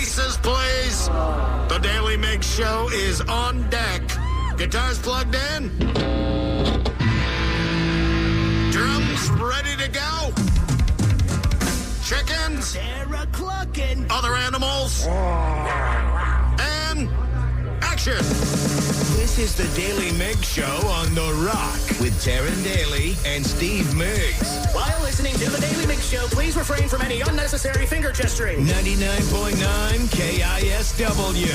Voices, please. The Daily Migs Show is on deck. Guitars plugged in. Drums ready to go. Chickens. They're clucking. Other animals. And action. This is the Daily Migs Show on The Rock with Taryn Daly and Steve Migs. While listening to the Daily Mix Show, please refrain from any unnecessary finger gesturing. 99.9 KISW.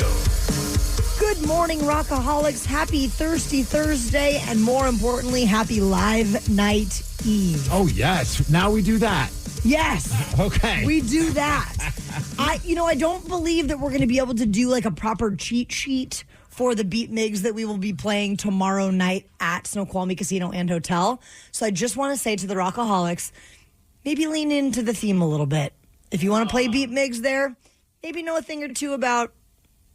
Good morning, Rockaholics. Happy Thirsty Thursday, and more importantly, happy Live Night Eve. Oh, yes. Now we do that. Yes. Okay. We do that. I don't believe that we're going to be able to do like a proper cheat sheet for the Beat Migs that we will be playing tomorrow night at Snoqualmie Casino and Hotel. So I just want to say to the Rockaholics, maybe lean into the theme a little bit. If you want to play Beat Migs there, maybe know a thing or two about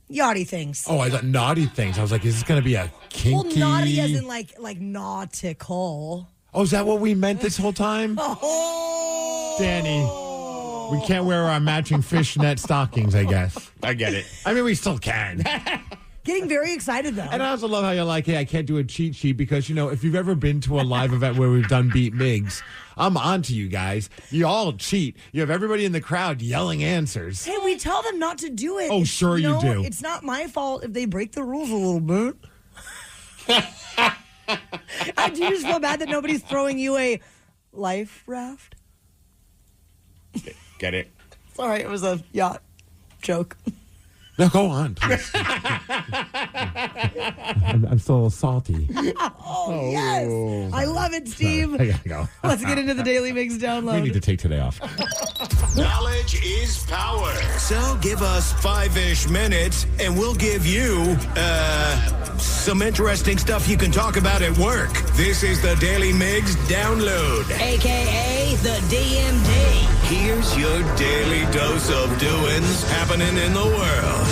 yachty things. Oh, I thought naughty things. I was like, is this going to be a kinky? Well, naughty as in like nautical. Oh, is that what we meant this whole time? Oh. Danny, we can't wear our matching fishnet stockings, I guess. I get it. I mean, we still can. Getting very excited, though. And I also love how you're like, hey, I can't do a cheat sheet because, if you've ever been to a live event where we've done Beat Migs, I'm on to you guys. You all cheat. You have everybody in the crowd yelling answers. Hey, we tell them not to do it. Oh, sure you do. It's not my fault if they break the rules a little bit. I do just feel bad that nobody's throwing you a life raft. Get it? Sorry, it was a yacht joke. No, go on, please. I'm still a little salty. Oh, yes. I love it, Steve. I gotta go. Let's get into the Daily Mix download. We need to take today off. Knowledge is power. So give us 5-ish minutes and we'll give you, some interesting stuff you can talk about at work. This is the Daily Migs Download. AKA the DMD. Here's your daily dose of doings happening in the world.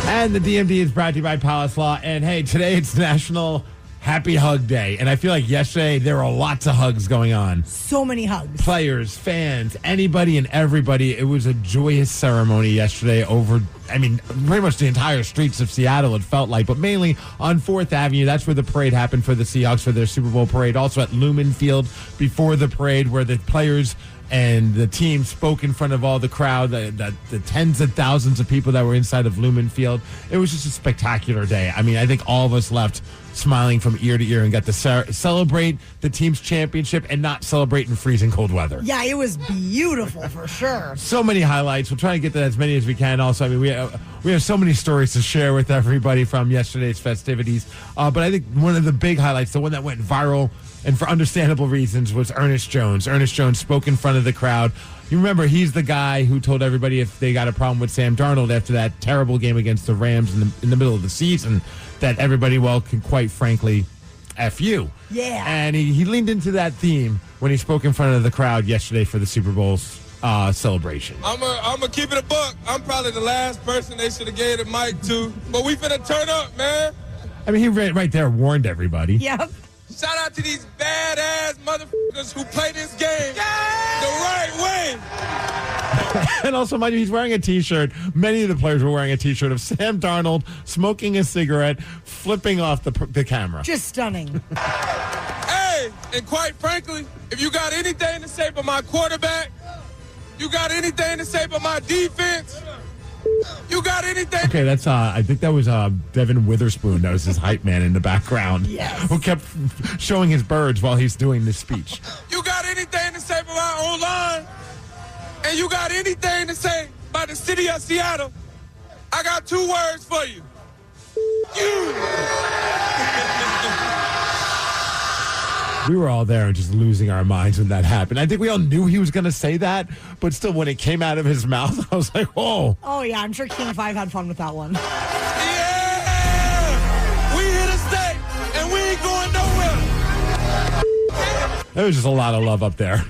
And the DMD is brought to you by Palace Law. And hey, today it's National Happy Hug Day. And I feel like yesterday there were lots of hugs going on. So many hugs. Players, fans, anybody and everybody. It was a joyous ceremony yesterday pretty much the entire streets of Seattle, it felt like, but mainly on 4th Avenue. That's where the parade happened for the Seahawks for their Super Bowl parade. Also at Lumen Field before the parade, where the players and the team spoke in front of all the crowd, the tens of thousands of people that were inside of Lumen Field. It was just a spectacular day. I mean, I think all of us left smiling from ear to ear and got to celebrate the team's championship and not celebrate in freezing cold weather. Yeah, it was beautiful for sure. So many highlights. We'll try to get to as many as we can. Also, I mean, we have so many stories to share with everybody from yesterday's festivities. But I think one of the big highlights, the one that went viral, and for understandable reasons, was Ernest Jones. Ernest Jones spoke in front of the crowd. You remember, he's the guy who told everybody if they got a problem with Sam Darnold after that terrible game against the Rams in the middle of the season, that everybody, can quite frankly, F you. Yeah. And he leaned into that theme when he spoke in front of the crowd yesterday for the Super Bowl's celebration. I'm gonna keep it a buck. I'm probably the last person they should have gave the mic to, but we finna turn up, man. I mean, he right there warned everybody. Yep. Shout out to these badass motherfuckers who play this game the right way. And also, mind you, he's wearing a T-shirt. Many of the players were wearing a T-shirt of Sam Darnold smoking a cigarette, flipping off the camera. Just stunning. Hey, and quite frankly, if you got anything to say about my quarterback, you got anything to say about my defense, you got anything? Okay, that's I think that was Devin Witherspoon. That was his hype man in the background. Yes. Who kept showing his birds while he's doing this speech. You got anything to say about our O-line? And you got anything to say about the city of Seattle? I got 2 words for you. You. We were all there and just losing our minds when that happened. I think we all knew he was going to say that, but still, when it came out of his mouth, I was like, "Whoa!" Oh yeah, I'm sure King 5 had fun with that one. Yeah, we here to stay, and we ain't going nowhere. There was just a lot of love up there.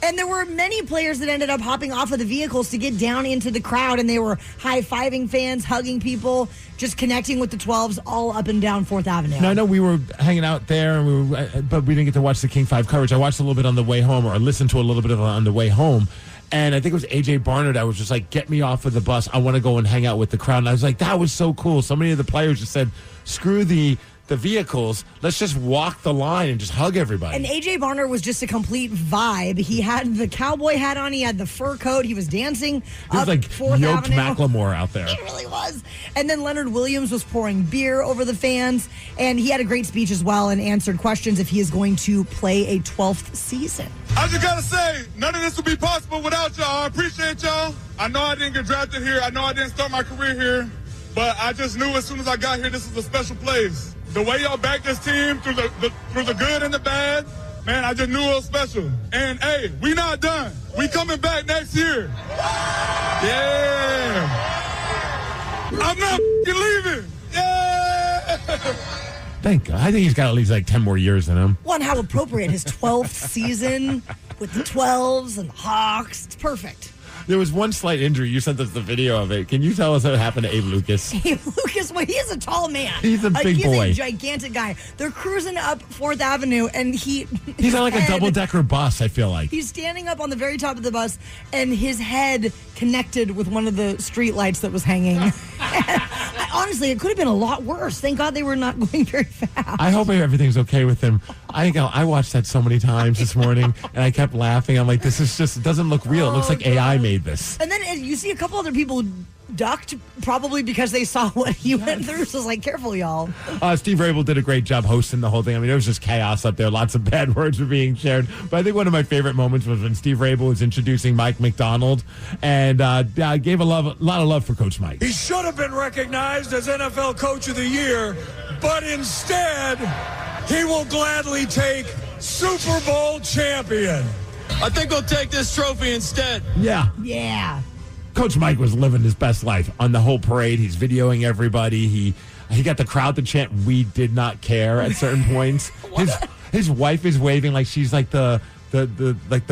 And there were many players that ended up hopping off of the vehicles to get down into the crowd, and they were high-fiving fans, hugging people, just connecting with the 12s all up and down 4th Avenue. No, I know we were hanging out there, and but we didn't get to watch the King 5 coverage. I watched a little bit on the way home, or I listened to a little bit of it on the way home. And I think it was AJ Barnard that was just like, get me off of the bus. I want to go and hang out with the crowd. And I was like, that was so cool. So many of the players just said, screw the vehicles. Let's just walk the line and just hug everybody. And AJ Barnard was just a complete vibe. He had the cowboy hat on. He had the fur coat. He was dancing He was up like 4th yoked Avenue. Macklemore out there. He really was. And then Leonard Williams was pouring beer over the fans. And he had a great speech as well and answered questions if he is going to play a 12th season. I just got to say, none of this would be possible without y'all. I appreciate y'all. I know I didn't get drafted here. I know I didn't start my career here. But I just knew as soon as I got here, this is a special place. The way y'all back this team through the good and the bad, man, I just knew it was special. And, hey, we not done. We coming back next year. Yeah. I'm not leaving. Yeah. Thank God. I think he's got at least like 10 more years in him. Well, and how appropriate. His 12th season with the 12s and the Hawks. It's perfect. There was one slight injury. You sent us the video of it. Can you tell us what happened to Abe Lucas? Abe Lucas, well, he is a tall man. He's a big boy. He's a gigantic guy. They're cruising up 4th Avenue, and he's on like a double-decker bus, I feel like. He's standing up on the very top of the bus, and his head connected with one of the street lights that was hanging. Honestly, it could have been a lot worse. Thank God they were not going very fast. I hope everything's okay with him. I watched that so many times this morning, and I kept laughing. I'm like, this is just, it doesn't look real. It looks like AI made this. And then you see a couple other people ducked, probably because they saw what he went through. So it's like, careful, y'all. Steve Rabel did a great job hosting the whole thing. I mean, it was just chaos up there. Lots of bad words were being shared. But I think one of my favorite moments was when Steve Rabel was introducing Mike McDonald and gave a lot of love for Coach Mike. He should have been recognized as NFL Coach of the Year, but instead, he will gladly take Super Bowl champion. I think we'll take this trophy instead. Yeah. Yeah. Coach Mike was living his best life on the whole parade. He's videoing everybody. He got the crowd to chant "We did not care" at certain points. His wife is waving like she's like the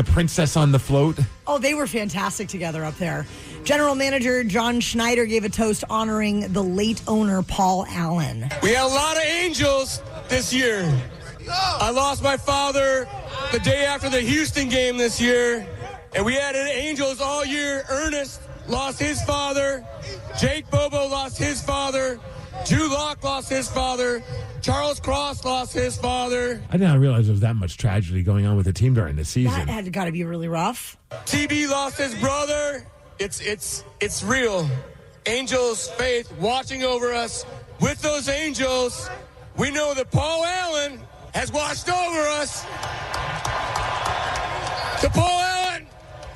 princess on the float. Oh, they were fantastic together up there. General Manager John Schneider gave a toast honoring the late owner Paul Allen. We had a lot of angels this year. I lost my father the day after the Houston game this year, and we had angels all year. Ernest lost his father. Jake Bobo lost his father. Drew Locke lost his father. Charles Cross lost his father. I did not realize there was that much tragedy going on with the team during the season. That had got to be really rough. TB lost his brother. It's real. Angels' faith watching over us. With those angels, we know that Paul Allen has watched over us. To Paul Allen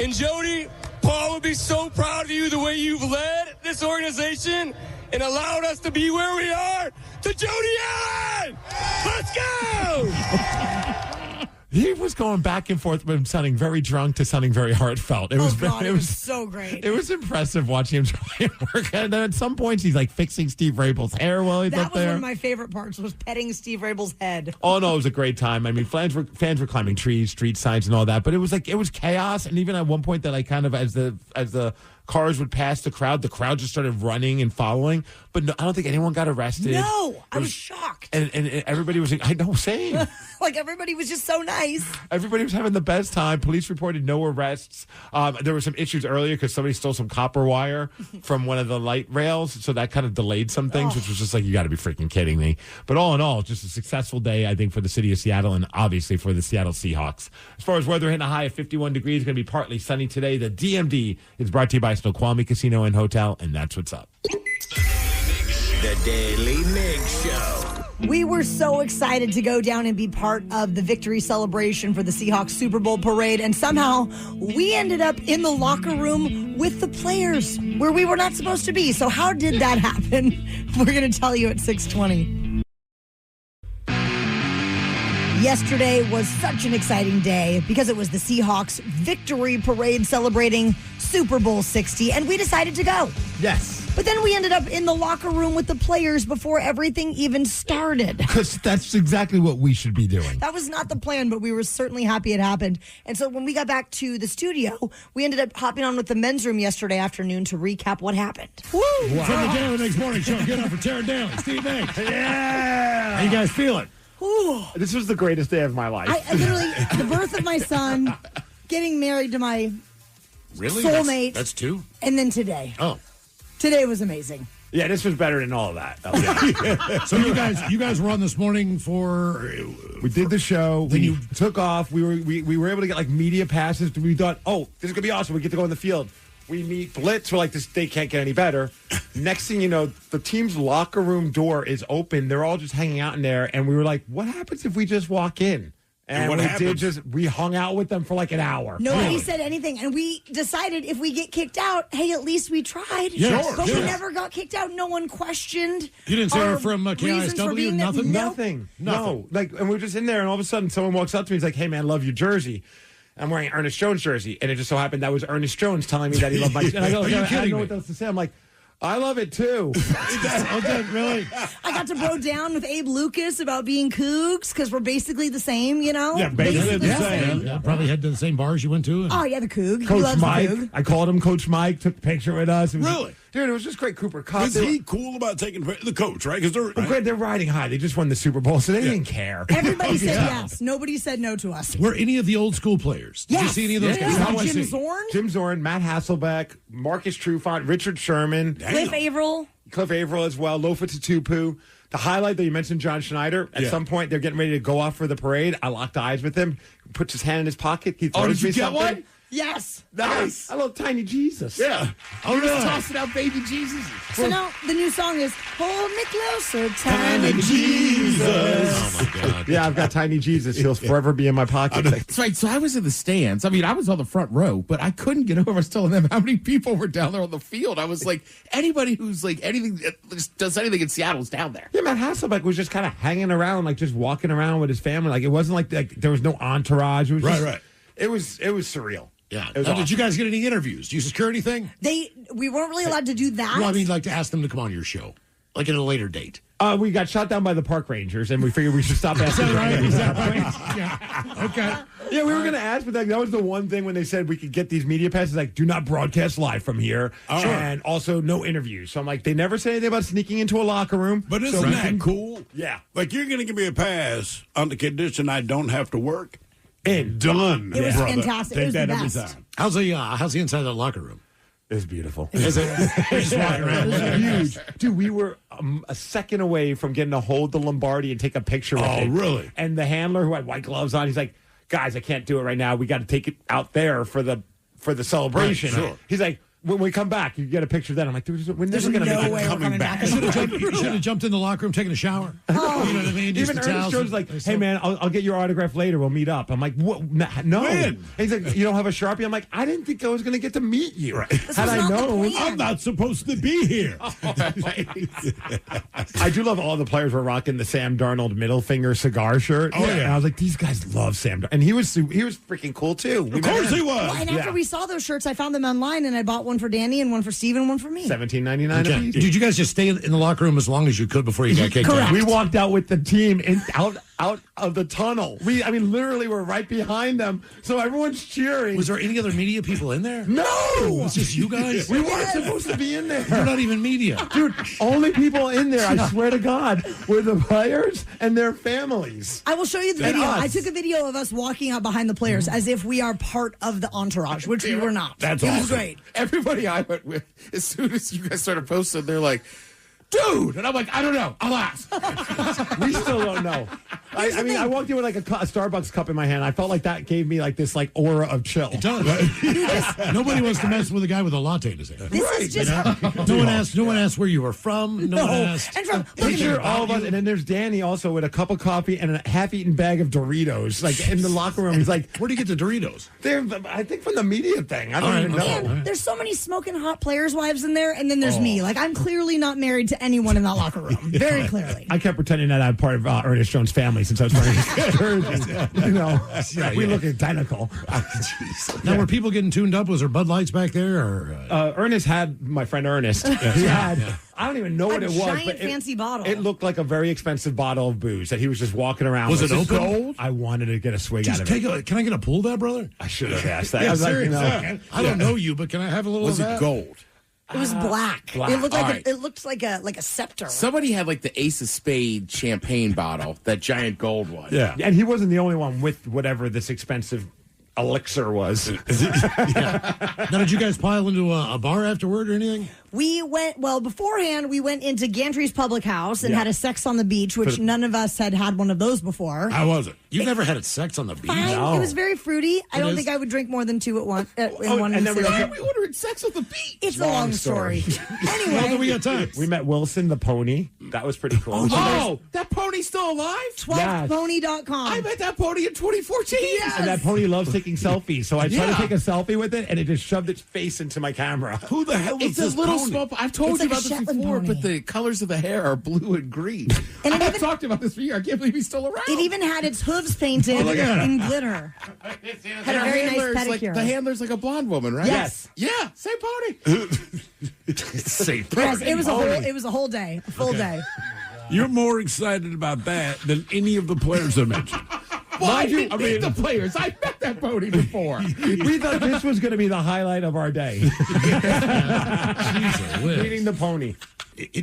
and Jody, Paul would be so proud of you the way you've led this organization and allowed us to be where we are. To Jody Allen! Let's go! He was going back and forth from sounding very drunk to sounding very heartfelt. It was so great. It was impressive watching him try and work. And then at some points, he's like fixing Steve Rabel's hair while he's up there. That was one of my favorite parts, was petting Steve Rabel's head. Oh, no, it was a great time. I mean, fans were climbing trees, street signs, and all that. But it was chaos. And even at one point that I kind of, as the cars would pass the crowd just started running and following. But no, I don't think anyone got arrested. No, I was shocked. And everybody was, I know, same. Like, everybody was just so nice. Everybody was having the best time. Police reported no arrests. There were some issues earlier because somebody stole some copper wire from one of the light rails. So that kind of delayed some things, which was just like, you got to be freaking kidding me. But all in all, just a successful day, I think, for the city of Seattle and obviously for the Seattle Seahawks. As far as weather, hitting a high of 51 degrees, going to be partly sunny today. The DMD is brought to you by Snoqualmie Casino and Hotel, and that's what's up. The Daily Migs Show. We were so excited to go down and be part of the victory celebration for the Seahawks Super Bowl parade, and somehow we ended up in the locker room with the players where we were not supposed to be. So how did that happen? We're going to tell you at 6:20. Yesterday was such an exciting day because it was the Seahawks victory parade celebrating Super Bowl 60, and we decided to go. Yes. But then we ended up in the locker room with the players before everything even started. Because that's exactly what we should be doing. That was not the plan, but we were certainly happy it happened. And so when we got back to the studio, we ended up hopping on with the men's room yesterday afternoon to recap what happened. Woo! Wow. From the Daily Migs Morning Show, get up for Tara Daly, Steve Migs. Yeah! How you guys feeling? Ooh. This was the greatest day of my life. I literally, the birth of my son, getting married to my Really? Soulmate. That's 2? And then today. Oh. Today was amazing. Yeah, this was better than all of that. So you guys were on this morning for... We did the show. We took off. We were able to get like media passes. We thought, oh, this is gonna be awesome. We get to go in the field. We meet Blitz. We're like, this day can't get any better. Next thing you know, the team's locker room door is open. They're all just hanging out in there, and we were like, what happens if we just walk in? And what happened? We hung out with them for like an hour. Nobody said anything. And we decided if we get kicked out, hey, at least we tried. Yeah, sure, but yeah. we never got kicked out. No one questioned. You didn't say our we're from reasons for KISW? being there. Nothing? Nope. Nothing. Nothing. No. And we're just in there, and all of a sudden, someone walks up to me. He's like, hey, man, love your jersey. I'm wearing an Ernest Jones jersey. And it just so happened that was Ernest Jones telling me that he loved my jersey. And I go, Are you I kidding don't know me? what else to say. I'm like, I love it, too. Okay, really? I got to bro down with Abe Lucas about being Cougs because we're basically the same, you know? Yeah, basically the same. Yeah, probably head to the same bars you went to. And... Oh, yeah, the Coug. He Coach loves Mike. the Coug. I called him Coach Mike, took a picture with us. It was Really? Dude, it was just great. Cooper Cup. Is he cool about taking the coach, right? Because They're riding high. They just won the Super Bowl, so they didn't care. Everybody said yes. Nobody said no to us. Were any of the old school players? Did you Yes. see any of those Yeah. guys? How was Jim he? Zorn, Jim Zorn, Matt Hasselbeck, Marcus Trufant, Richard Sherman, Cliff Averill. Cliff Averill as well, Lofa Tatupu. The highlight that you mentioned, John Schneider, at some point they're getting ready to go off for the parade. I locked eyes with him, puts his hand in his pocket. He throws did you me get something. one? Yes. Nice. I love Tiny Jesus. Yeah. Oh, really? Tossing out baby Jesus. So now the new song is Hold Me Closer, Tiny Jesus. Oh, my God. Yeah, I've got Tiny Jesus. He'll forever be in my pocket. That's right. So I was in the stands. I mean, I was on the front row, but I couldn't get over. I was telling them how many people were down there on the field. I was like, anybody who's like anything does anything in Seattle is down there. Yeah, Matt Hasselbeck was just kind of hanging around, like just walking around with his family. Like it wasn't like there was no entourage. It was just, Right. It was surreal. Yeah. It was Now, did awesome. you guys get any interviews? Do you secure anything? We weren't really allowed to do that. Well, I mean, like to ask them to come on your show, like at a later date. We got shot down by the park rangers, and we figured we should stop asking. Yeah. Okay. Yeah, we were going to ask, but that was the one thing when they said we could get these media passes, like, do not broadcast live from here, and also no interviews. So I'm like, they never say anything about sneaking into a locker room. But isn't so we that can- cool? Yeah. Like, you're going to give me a pass on the condition I don't have to work? In. Done. It was brother. fantastic. Take It was that the every best. time. How's the inside of the locker room? It was beautiful. Is it? You're just walking around. It was huge. Dude, we were a second away from getting to hold the Lombardi and take a picture with it. Oh, really? And the handler who had white gloves on, he's like, guys, I can't do it right now. We got to take it out there for the celebration. Right, sure. He's like, when we come back, you get a picture then. I'm like, we're never going to no make way it we're coming coming back. back. You should have jumped in the locker room, taken a shower. You know what I mean? Used Even the Ernest towels. Jones is like, hey, man, I'll get your autograph later. We'll meet up. I'm like, what? No. When? And he's like, you don't have a Sharpie? I'm like, I didn't think I was going to get to meet you. Had was I not the known. plan. I'm not supposed to be here. I do love all the players were rocking the Sam Darnold middle finger cigar shirt. Oh, yeah. And I was like, these guys love Sam Darnold. And he was freaking cool, too. Of course he was. Well, and after we saw those shirts, I found them online, and I bought one for Danny and one for Steve and one for me. $17.99 a Okay. piece. Did you guys just stay in the locker room as long as you could before you got kicked out? We walked out with the team out of the tunnel. Literally, we're right behind them. So everyone's cheering. Was there any other media people in there? No! It was just you guys? We weren't supposed to be in there. You're not even media. Dude, only people in there, I swear to God, were the players and their families. I will show you the And video. us. I took a video of us walking out behind the players as if we are part of the entourage, which we were not. That's It was awesome. great. Everybody I went with, as soon as you guys started posting, they're like, dude. And I'm like, I don't know. I'll ask. We still don't know. I walked in with like a Starbucks cup in my hand. I felt like that gave me like this like aura of chill. It does. Nobody wants to mess with a guy with a latte in his hand. This is just No one asked where you were from. No one asked. and from look at Picture me. all of us, and then there's Danny also with a cup of coffee and a half-eaten bag of Doritos, like in the locker room. He's like, Where do you get the Doritos? they're, I think from the media thing. I don't All right, even know. okay. Man, there's so many smoking hot players' wives in there, and then there's me. Like, I'm clearly not married to anyone in that locker room. Very clearly. I kept pretending that I'm part of Ernest Jones' family since I was wearing his jersey. You know, we look identical. Now, were people getting tuned up? Was there Bud Lights back there? Or Ernest had my friend Ernest. He had. I don't even know what it was. giant but fancy bottle. It looked like a very expensive bottle of booze that he was just walking around Was with. it Just open? gold? I wanted to get a swig just out of take it. can I get a pull of that, brother? I should have asked that. Yeah, I was like, you seriously. know, I don't know you, but can I have a little Was of it that? gold? It was black. black. It looked All like right. it looked like a scepter. Somebody had like the Ace of Spade champagne bottle, that giant gold one. yeah. And he wasn't the only one with whatever this expensive elixir was. Now, did you guys pile into a bar afterward or anything? We went, beforehand, we went into Gantry's Public House and had a sex on the beach, which none of us had one of those before. How was it? You've never had sex on the beach? Fine. No. It was very fruity. I don't think I would drink more than two at once. Why are we ordering sex on the beach? It's a long story. Well, then we got time. We met Wilson, the pony. That was pretty cool. Oh, that pony's still alive? 12pony.com. I met that pony in 2014. Yes. And that pony loves taking selfies. So I tried to take a selfie with it, and it just shoved its face into my camera. Who the hell is It's a this little pony? small. I've told It's you like about a this Shetland before, pony. but the colors of the hair are blue and green. And it I've even- talked about this for years. I can't believe he's still around. It even had its hooves painted in glitter. Had a very nice pedicure. The handler's like a blonde woman, right? Yes. Yeah, same pony. Same Yes, it was a whole day, a full day. You're more excited about that than any of the players I mentioned. Well, I didn't meet the players. I met that pony before. We thought this was going to be the highlight of our day. Meeting the pony.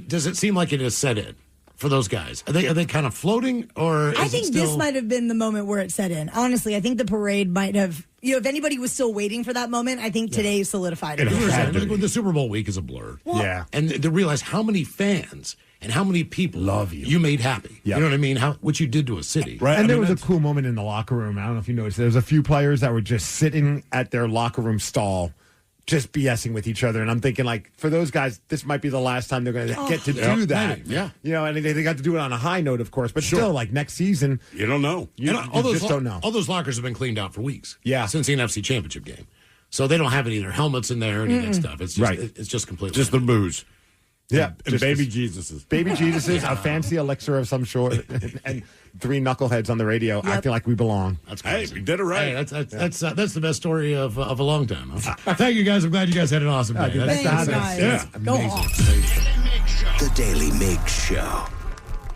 Does it seem like it is set in for those guys? Are they kind of floating, or is I think it still... this might have been the moment where it set in. Honestly, I think the parade might have, if anybody was still waiting for that moment, I think today solidified it. The Super Bowl week is a blur. Yeah. And to realize how many fans and how many people love you. You made happy. Yep. You know what I mean? What you did to a city. Right. And there was a cool moment in the locker room. I don't know if you noticed. There was a few players that were just sitting at their locker room stall, just BSing with each other. And I'm thinking, like, for those guys, this might be the last time they're going to get to do that. Yeah. And they got to do it on a high note, of course. But still, like, next season, You don't know. you just don't know. All those lockers have been cleaned out for weeks. Yeah. Since the NFC Championship game. So they don't have any of their helmets in there or any of that stuff. It's just, Right. it's just completely. Just the booze. Yeah. And just baby this- Jesuses. Baby Jesuses, a fancy elixir of some sort, and three knuckleheads on the radio acting like we belong. That's Hey, crazy. we did it right. Hey, that's the best story of a long time. Huh? Thank you guys. I'm glad you guys had an awesome day. Thanks for having us. guys. Yeah. Go Amazing. Hawks. The Daily Migs Show.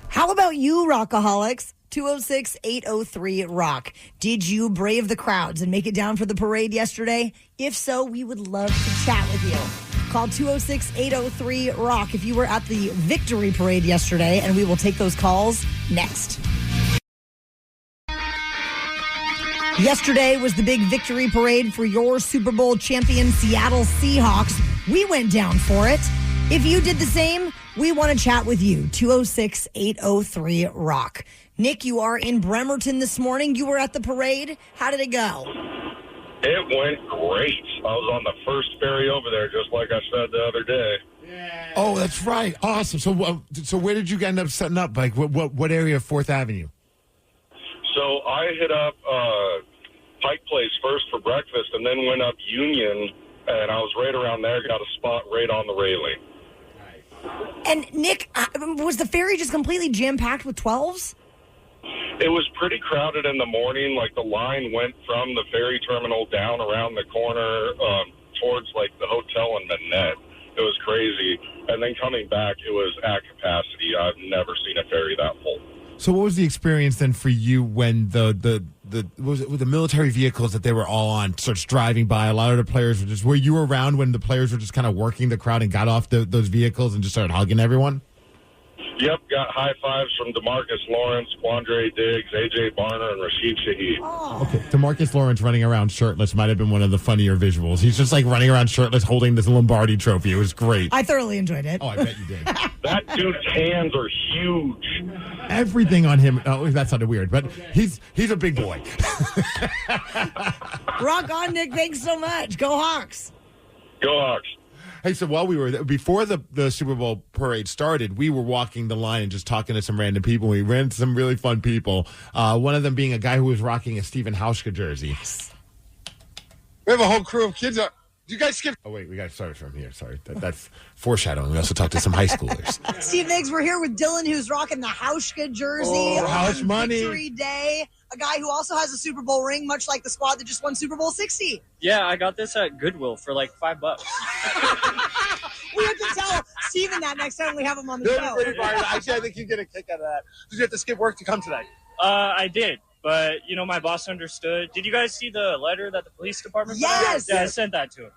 How about you, Rockaholics? 206-803-ROCK. Did you brave the crowds and make it down for the parade yesterday? If so, we would love to chat with you. Call 206-803-ROCK if you were at the victory parade yesterday, and we will take those calls next. Yesterday was the big victory parade for your Super Bowl champion Seattle Seahawks. We went down for it. If you did the same, we want to chat with you. 206-803-ROCK. Nick, you are in Bremerton this morning. You were at the parade. How did it go? It went great. I was on the first ferry over there, just like I said the other day. Oh, that's right. Awesome. So where did you end up setting up? Like, what area of 4th Avenue? So I hit up Pike Place first for breakfast and then went up Union, and I was right around there, got a spot right on the railing. And Nick, was the ferry just completely jam-packed with 12s? It was pretty crowded in the morning. Like, the line went from the ferry terminal down around the corner towards, like, the hotel in Manette. It was crazy. And then coming back, it was at capacity. I've never seen a ferry that full. So what was the experience then for you when the military vehicles that they were all on starts driving by? A lot of the players were you around when the players were just kind of working the crowd and got off those vehicles and just started hugging everyone? Yep, got high fives from DeMarcus Lawrence, Quandre Diggs, A.J. Barner, and Rashid Shaheed. Okay, DeMarcus Lawrence running around shirtless might have been one of the funnier visuals. He's just like running around shirtless holding this Lombardi trophy. It was great. I thoroughly enjoed it. Oh, I bet you did. That dude's hands are huge. Everything on him. Oh, that sounded weird, but he's a big boy. Rock on, Nick. Thanks so much. Go Hawks. Go Hawks. Hey, so while we were there, before the Super Bowl parade started, we were walking the line and just talking to some random people. We ran into some really fun people. One of them being a guy who was rocking a Stephen Hauschka jersey. Yes. We have a whole crew of kids. You guys skip. Oh, wait, we got to start from here. Sorry. That's foreshadowing. We also talked to some high schoolers. Steve Migs, we're here with Dylan, who's rocking the Hauschka jersey House on money. Victory Day. A guy who also has a Super Bowl ring, much like the squad that just won Super Bowl 60. Yeah, I got this at Goodwill for like $5. We have to tell Steven that next time we have him on the show. Actually, I think you get a kick out of that. Did you have to skip work to come today? I did, but my boss understood. Did you guys see the letter that the police department put out? Yes! Yeah, I sent that to him.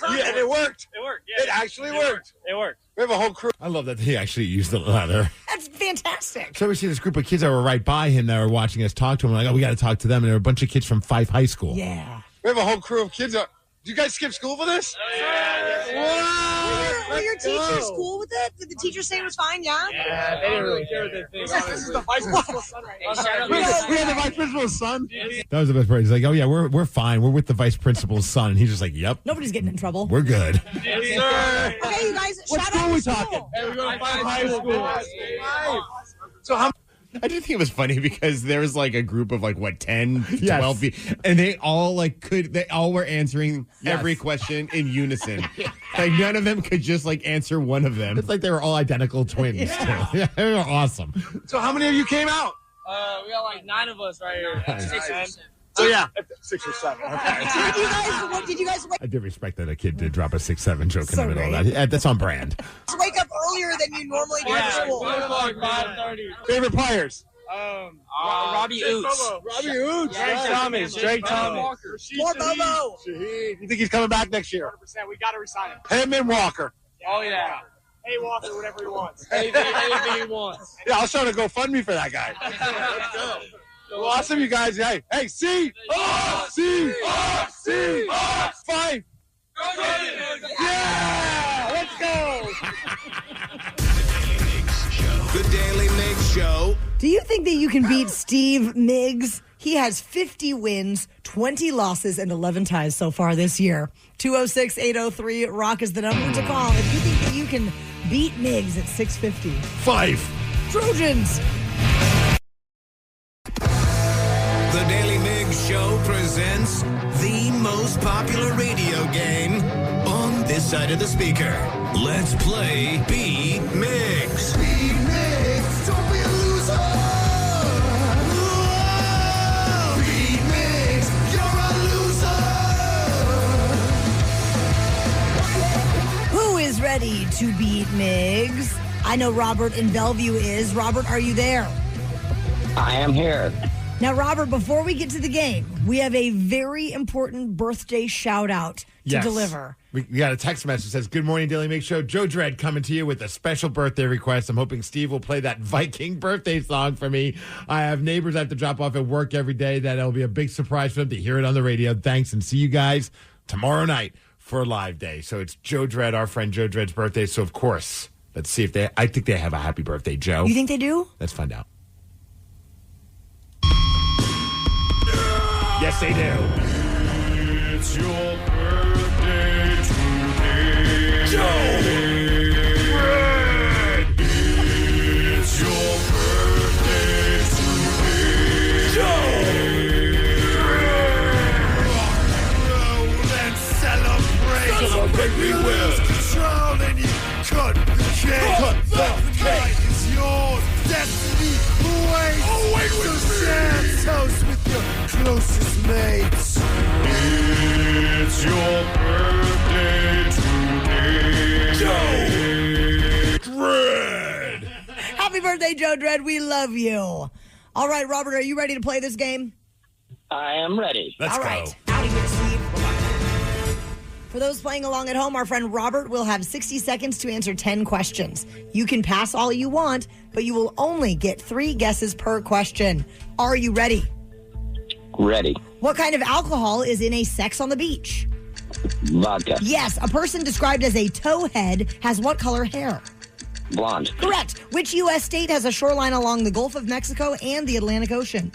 Yeah, and it worked. It worked. Yeah, It actually worked. It worked. We have a whole crew. I love that he actually used the leather. That's fantastic. So we see this group of kids that were right by him that were watching us talk to him. Like, oh, we got to talk to them. And there were a bunch of kids from Fife High School. Yeah. We have a whole crew of kids. Do you guys skip school for this? Were your teachers cool with it? Did the teachers say it was fine? Yeah. Yeah, they didn't really care what they think. This is the vice principal's son right now. We have the vice principal's son. That was the best part. He's like, oh, yeah, we're fine. We're with the vice principal's son. And he's just like, yep. Nobody's getting in trouble. We're good. Yes, sir. Okay, you guys, What shout school out are we to school. talking? Hey, we're going to find high school. So how I did think it was funny because there was like a group of like 10, 12 Yes. people, and they all were answering every question in unison. Like none of them could just like answer one of them. It's like they were all identical twins. Yeah. Too. Yeah, they were awesome. So how many of you came out? We got like 9 of us right here. 6 So yeah, 6 or 7. Okay. Did you guys I did respect that a kid did drop a 6'7" joke So in the middle great. of that. That's on brand. wake up earlier than you normally do at school? Like 5:30. Favorite players? Robbie Oots. Robbie Oots. Drake Thomas. More Bobo. Shaheed. You think he's coming back next year? 100%. We got to resign him. Him and Walker. Oh, yeah. Hey, Walker, whatever he wants. Anything he wants. Yeah, I'll start a GoFundMe for that guy. Let's go. Well, awesome, you guys. Hey, C! C! C! Five! Yeah! Let's go! The Daily Migs Show. Do you think that you can beat Steve Migs? He has 50 wins, 20 losses, and 11 ties so far this year. 206-803-ROCK is the number to call if you think that you can beat Migs at 650. 5. Trojans. The Daily Migs Show presents the most popular radio game on this side of the speaker. Let's play Beat Migs. Beat Migs, don't be a loser. Whoa! Beat Migs, you're a loser. Who is ready to beat Migs? I know Robert in Bellevue is. Robert, are you there? I am here. Now, Robert, before we get to the game, we have a very important birthday shout out to deliver. We got a text message that says, good morning, Daily Mix Show. Joe Dredd coming to you with a special birthday request. I'm hoping Steve will play that Viking birthday song for me. I have neighbors I have to drop off at work every day. That'll be a big surprise for them to hear it on the radio. Thanks, and see you guys tomorrow night for a live day. So it's Joe Dredd, our friend Joe Dredd's birthday. So, of course, let's see if I think they have a happy birthday, Joe. You think they do? Let's find out. Yes, they do. It's your birthday today. Joe! Fred! It's your birthday today. Joe! Fred! Let's celebrate! Celebrate we will! Control and you cut the cake! Cut the cake! It's yours! Destiny awaits! Oh, wait, so share toast with your closest mates. It's your birthday today. Joe Dredd. Happy birthday, Joe Dredd. We love you. All right, Robert, are you ready to play this game? I am ready. All right. Out of here, Steve. For those playing along at home, our friend Robert will have 60 seconds to answer 10 questions. You can pass all you want, but you will only get 3 guesses per question. Are you ready? Ready. What kind of alcohol is in a Sex on the Beach? Vodka. Yes, a person described as a towhead has what color hair? Blonde. Correct. Which U.S. state has a shoreline along the Gulf of Mexico and the Atlantic Ocean?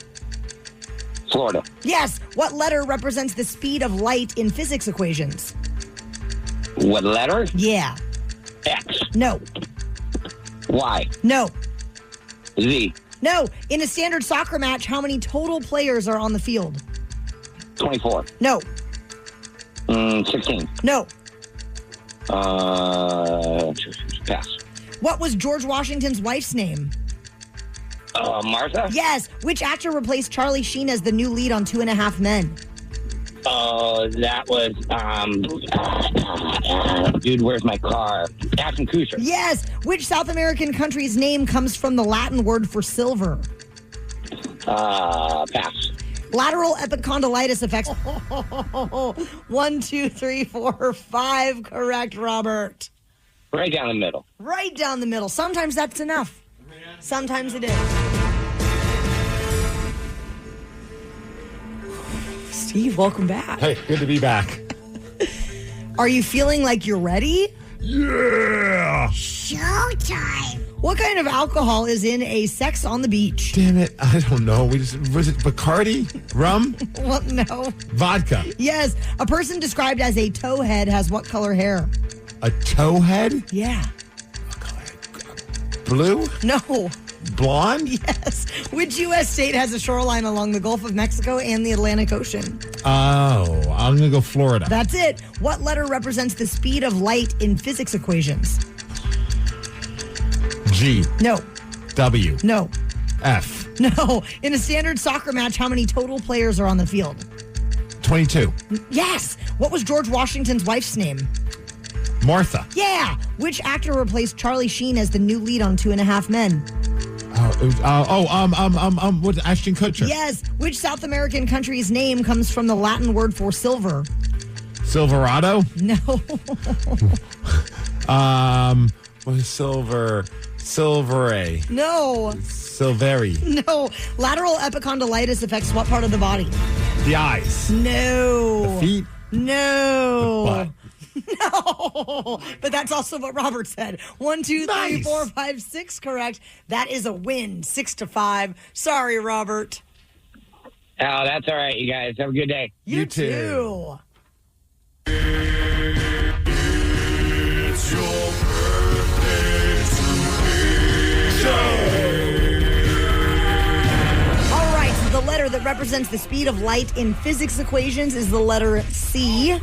Florida. Yes. What letter represents the speed of light in physics equations? What letter? Yeah. X. No. Y. No. Z. No. In a standard soccer match, how many total players are on the field? 24. No. 16. No. Pass. What was George Washington's wife's name? Martha? Yes. Which actor replaced Charlie Sheen as the new lead on 2.5 Men? That was, dude, where's my car? Ashton Kutcher. Yes. Which South American country's name comes from the Latin word for silver? Pass. Lateral epicondylitis affects 1, 2, 3, 4, 5. Correct, Robert. Right down the middle. Right down the middle. Sometimes that's enough. Sometimes it is. Steve, welcome back. Hey, good to be back. Are you feeling like you're ready? Yeah. Showtime. What kind of alcohol is in a Sex on the Beach? Damn it. I don't know. Was it Bacardi? Rum? Well, no. Vodka. Yes. A person described as a towhead has what color hair? A towhead? Yeah. Blue? No. Blonde? Yes. Which U.S. state has a shoreline along the Gulf of Mexico and the Atlantic Ocean? Oh, I'm going to go Florida. That's it. What letter represents the speed of light in physics equations? G. No. W. No. F. No. In a standard soccer match, how many total players are on the field? 22. Yes. What was George Washington's wife's name? Martha. Yeah. Which actor replaced Charlie Sheen as the new lead on 2.5 Men? What's Ashton Kutcher? Yes. Which South American country's name comes from the Latin word for silver? Silverado? No. What is silver? Silveray. No. Silveri. No. Lateral epicondylitis affects what part of the body? The eyes. No. The feet. No. The butt. No, but that's also what Robert said. 1, 2, 3, 4, 5, 6, correct. That is a win, 6-5. Sorry, Robert. Oh, that's all right, you guys. Have a good day. You too. It's your birthday All right, so the letter that represents the speed of light in physics equations is the letter C.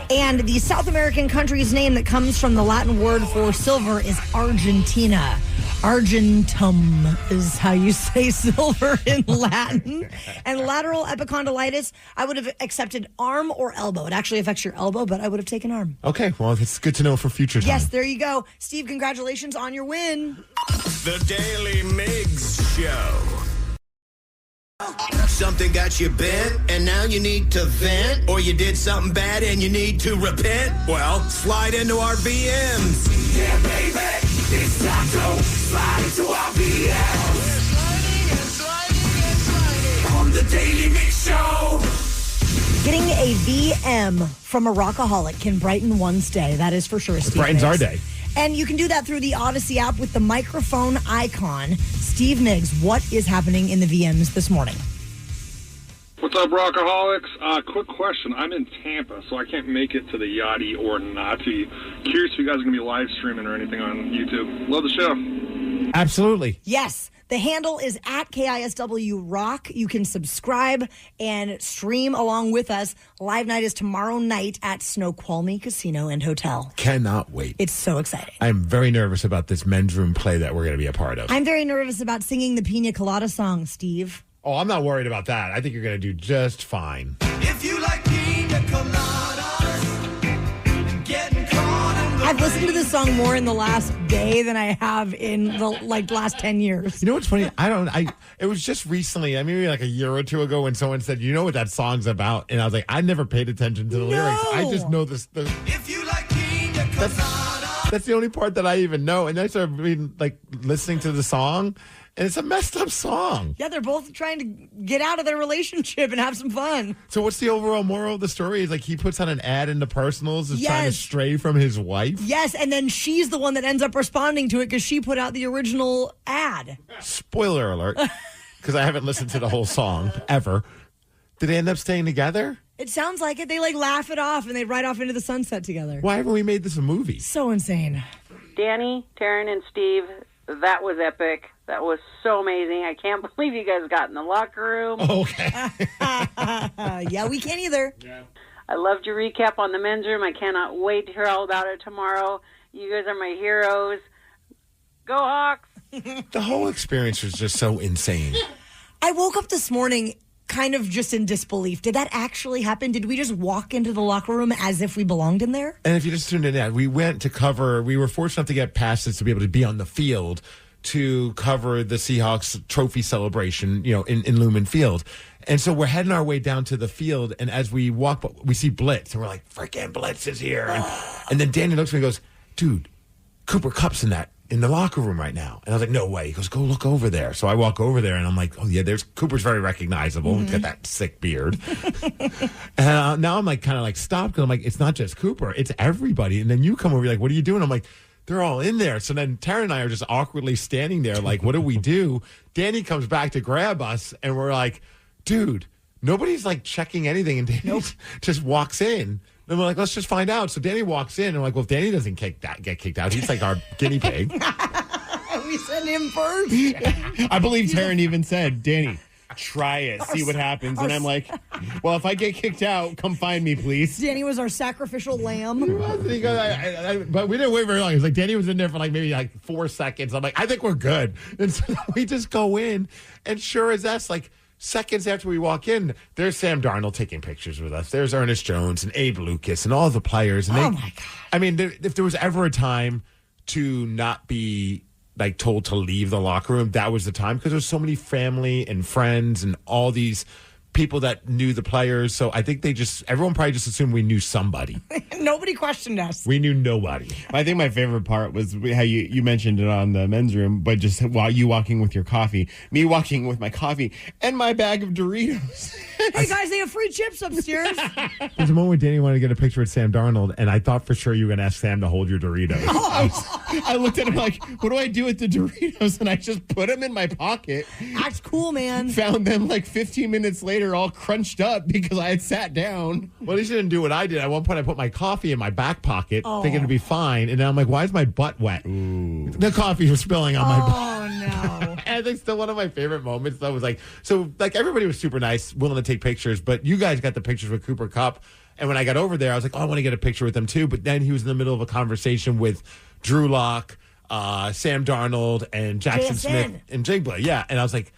And the South American country's name that comes from the Latin word for silver is Argentina. Argentum is how you say silver in Latin. And lateral epicondylitis, I would have accepted arm or elbow. It actually affects your elbow, but I would have taken arm. Okay, well, it's good to know for future time. Yes, there you go. Steve, congratulations on your win. The Daily Migs Show. Something got you bent, and now you need to vent, or you did something bad and you need to repent? Well, slide into our VMs. Yeah, baby, it's time to slide into our VMs. On the Daily Mix Show. Getting a VM from a rockaholic can brighten one's day. That is for sure. It brightens our day. And you can do that through the Odyssey app with the microphone icon. Steve Migs, what is happening in the VMs this morning? What's up, Rockaholics? Quick question. I'm in Tampa, so I can't make it to the Yachty or Nazi. Curious if you guys are going to be live streaming or anything on YouTube. Love the show. Absolutely. Yes. The handle is at KISW Rock. You can subscribe and stream along with us. Live night is tomorrow night at Snoqualmie Casino and Hotel. Cannot wait. It's so exciting. I'm very nervous about this men's room play that we're going to be a part of. I'm very nervous about singing the Pina Colada song, Steve. Oh, I'm not worried about that. I think you're going to do just fine. If you like pina coladas and getting caught in the I've listened to this song more in the last day than I have in the last 10 years. You know what's funny? It was just recently, maybe like a year or two ago when someone said, you know what that song's about? And I was like, I never paid attention to the lyrics. I just know this. If you like pina coladas. That's the only part that I even know. And then I started listening to the song. And it's a messed up song. Yeah, they're both trying to get out of their relationship and have some fun. So what's the overall moral of the story? Is like he puts on an ad into personals, is trying to Yes. stray from his wife? Yes, and then she's the one that ends up responding to it because she put out the original ad. Spoiler alert, because I haven't listened to the whole song ever. Did they end up staying together? It sounds like it. They laugh it off and they ride off into the sunset together. Why haven't we made this a movie? So insane. Danny, Taryn, and Steve, that was epic. That was so amazing. I can't believe you guys got in the locker room. Okay. Yeah, we can't either. Yeah. I loved your recap on the men's room. I cannot wait to hear all about it tomorrow. You guys are my heroes. Go Hawks! The whole experience was just so insane. I woke up this morning kind of just in disbelief. Did that actually happen? Did we just walk into the locker room as if we belonged in there? And if you just tuned in, we went to cover, we were fortunate enough to get passes to be able to be on the field to cover the Seahawks trophy celebration, in Lumen Field. And so we're heading our way down to the field, and as we walk, we see Blitz, and we're like, freaking Blitz is here. And then Danny looks at me and goes, dude, Cooper Kupp's in that in the locker room right now. And I was like, no way. He goes, go look over there. So I walk over there and I'm like, oh yeah, there's Cooper's very recognizable. He's got that sick beard. And now I'm like kind of like stopped because I'm like, it's not just Cooper, it's everybody. And then you come over, you're like, what are you doing? I'm like, they're all in there. So then Tara and I are just awkwardly standing there like, what do we do? Danny comes back to grab us and we're like, dude, nobody's like checking anything. And Danny just walks in. And we're like, let's just find out. So Danny walks in, and I'm like, well, if Danny doesn't get kicked out, he's like our guinea pig. We send him first. I believe Taryn even said, Danny, try it, see what happens. And I'm like, well, if I get kicked out, come find me, please. Danny was our sacrificial lamb. But we didn't wait very long. It was like Danny was in there for like maybe like 4 seconds. I'm like, I think we're good. And so we just go in, and sure as that's like, seconds after we walk in, there's Sam Darnold taking pictures with us. There's Ernest Jones and Abe Lucas and all the players. And oh, my God. I mean, if there was ever a time to not be like told to leave the locker room, that was the time, because there's so many family and friends and all these people that knew the players. So I think everyone probably just assumed we knew somebody. Nobody questioned us. We knew nobody. I think my favorite part was how you mentioned it on the men's room, but just while you walking with your coffee, me walking with my coffee and my bag of Doritos. Hey guys, they have free chips upstairs. There's a moment where Danny wanted to get a picture with Sam Darnold, and I thought for sure you were going to ask Sam to hold your Doritos. I looked at him like, what do I do with the Doritos? And I just put them in my pocket. Act cool, man. Found them like 15 minutes later all crunched up because I had sat down. Well, he didn't do what I did. At one point, I put my coffee in my back pocket, thinking it'd be fine. And then I'm like, why is my butt wet? Ooh. The coffee was spilling on my butt. Oh, no. And I think still one of my favorite moments, though, was like, everybody was super nice, willing to take pictures, but you guys got the pictures with Cooper Kupp. And when I got over there, I was like, oh, I want to get a picture with them too. But then he was in the middle of a conversation with Drew Lock, Sam Darnold, and Jackson Smith and Jigba. Yeah. And I was like,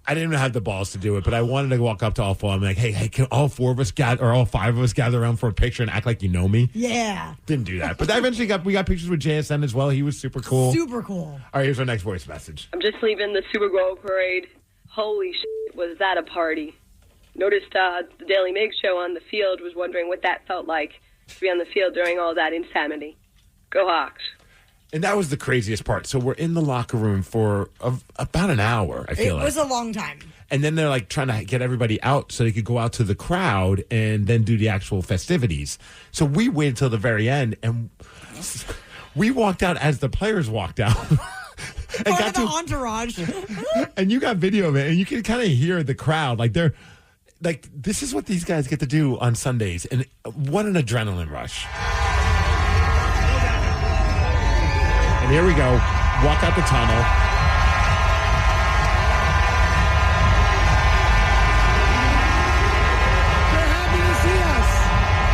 I didn't even have the balls to do it, but I wanted to walk up to all four. I'm like, hey, can all four of us gather, or all five of us gather around for a picture and act like you know me? Yeah. Didn't do that. But I eventually we got pictures with JSN as well. He was super cool. Super cool. All right, here's our next voice message. I'm just leaving the Super Bowl parade. Holy shit, was that a party. Noticed the Daly Migs show on the field, was wondering what that felt like to be on the field during all that insanity. Go Hawks. And that was the craziest part. So we're in the locker room for about an hour, I feel like. It was a long time. And then they're like trying to get everybody out so they could go out to the crowd and then do the actual festivities. So we waited till the very end, and we walked out as the players walked out. And got the entourage. And you got video of it, and you can kind of hear the crowd. Like they're like, this is what these guys get to do on Sundays. And what an adrenaline rush. And here we go. Walk out the tunnel.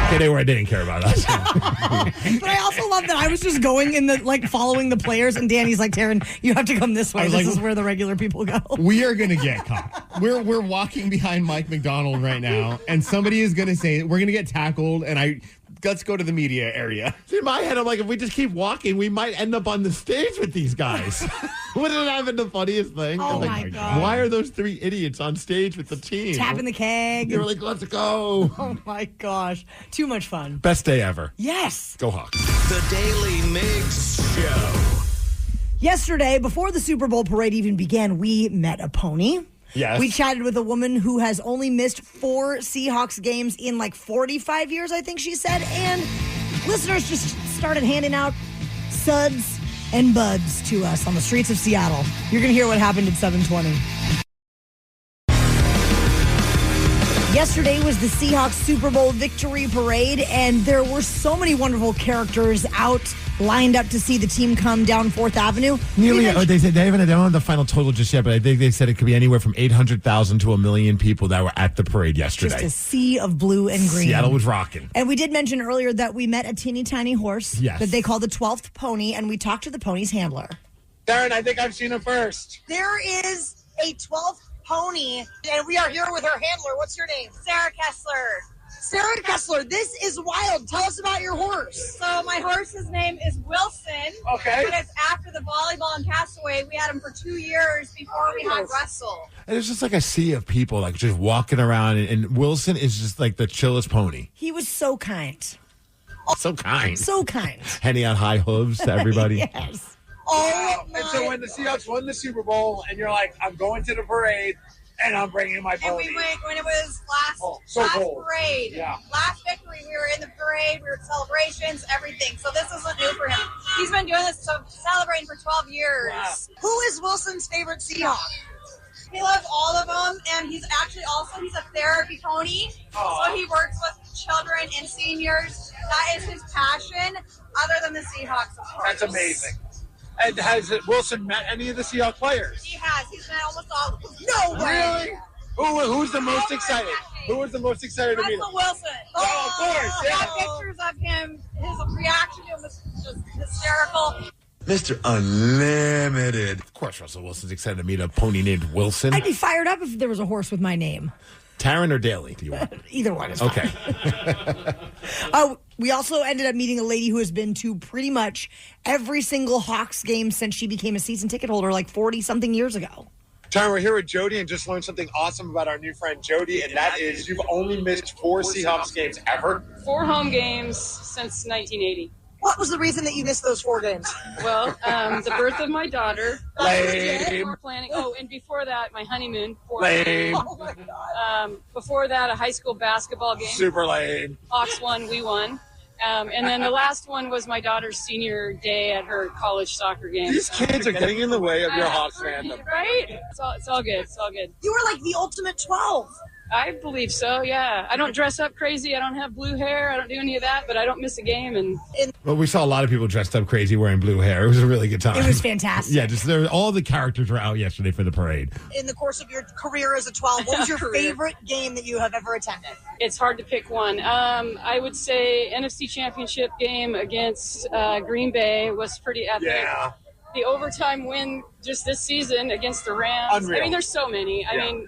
Okay, they didn't care about us. But I also love that I was just going in following the players, and Danny's like, Taryn, you have to come this way. This is where the regular people go. We are gonna get caught. We're walking behind Mike McDonald right now, and somebody is gonna say we're gonna get tackled, and let's go to the media area. See, in my head, I'm like, if we just keep walking, we might end up on the stage with these guys. Wouldn't that have been the funniest thing? Oh, my God. Why are those three idiots on stage with the team? Tapping the keg. They were like, let's go. Oh, my gosh. Too much fun. Best day ever. Yes. Go Hawks. The Daly Migs Show. Yesterday, before the Super Bowl parade even began, we met a pony. Yes. We chatted with a woman who has only missed 4 Seahawks games in 45 years, I think she said. And listeners just started handing out suds and buds to us on the streets of Seattle. You're going to hear what happened at 7:20. Yesterday was the Seahawks Super Bowl victory parade, and there were so many wonderful characters out lined up to see the team come down 4th Avenue. They said they don't have the final total just yet, but I think they said it could be anywhere from 800,000 to 1 million people that were at the parade yesterday. Just a sea of blue and green. Seattle was rocking. And we did mention earlier that we met a teeny tiny horse that they call the 12th pony, and we talked to the pony's handler. Darren, I think I've seen him first. There is a 12th pony, and we are here with her handler. What's your name? Sarah Kessler. Sarah Kessler, this is wild. Tell us about your horse. So my horse's name is Wilson. Okay. But it's after the volleyball and Castaway. We had him for 2 years before we had Russell. And it's just like a sea of people just walking around, and Wilson is just like the chillest pony. He was so kind. So kind. So kind. Handing out high hooves to everybody. Yes. Oh, And so when the Seahawks won the Super Bowl, and you're like, I'm going to the parade, and I'm bringing my And pony. we went when it was last so last cold. parade. Yeah. Last victory, we were in the parade, we were at celebrations, everything. So this isn't new for him. He's been doing this, celebrating for 12 years. wow. Who is Wilson's favorite Seahawk? He loves all of them, and he's actually he's a therapy pony. Aw. So he works with children and seniors. That is his passion, other than the Seahawks, of course. That's amazing. And has Wilson met any of the Seahawks players? He has. He's met almost all of them. No way. Really? Who's the most excited? Who was the most excited to meet him? Russell Wilson. Oh, of course, yeah. I got pictures of him. His reaction to him was just hysterical. Mr. Unlimited. Of course, Russell Wilson's excited to meet a pony named Wilson. I'd be fired up if there was a horse with my name. Taryn or Daly? Do you want? Either one is fine. Okay. We also ended up meeting a lady who has been to pretty much every single Hawks game since she became a season ticket holder like 40-something years ago. Tom, we're here with Jody and just learned something awesome about our new friend Jody, and that is you've only missed 4 Seahawks games ever. 4 home games since 1980. What was the reason that you missed those 4 games? Well, the birth of my daughter. Lame. We're planning. Oh, and before that, my honeymoon. Lame. Oh my God. Before that, a high school basketball game. Super lame. Hawks won, we won. And then the last one was my daughter's senior day at her college soccer game. These kids are getting in the way of your Hawks fandom. Right? It's all good. It's all good. You were like the ultimate 12. I believe so, yeah. I don't dress up crazy. I don't have blue hair. I don't do any of that, but I don't miss a game. And Well, we saw a lot of people dressed up crazy wearing blue hair. It was a really good time. It was fantastic. Yeah, just all the characters were out yesterday for the parade. In the course of your career as a 12, what was your Career. favorite game that you have ever attended? It's hard to pick one. I would say NFC Championship game against Green Bay was pretty epic. Yeah. The overtime win just this season against the Rams. Unreal. I mean, there's so many. I Yeah. mean,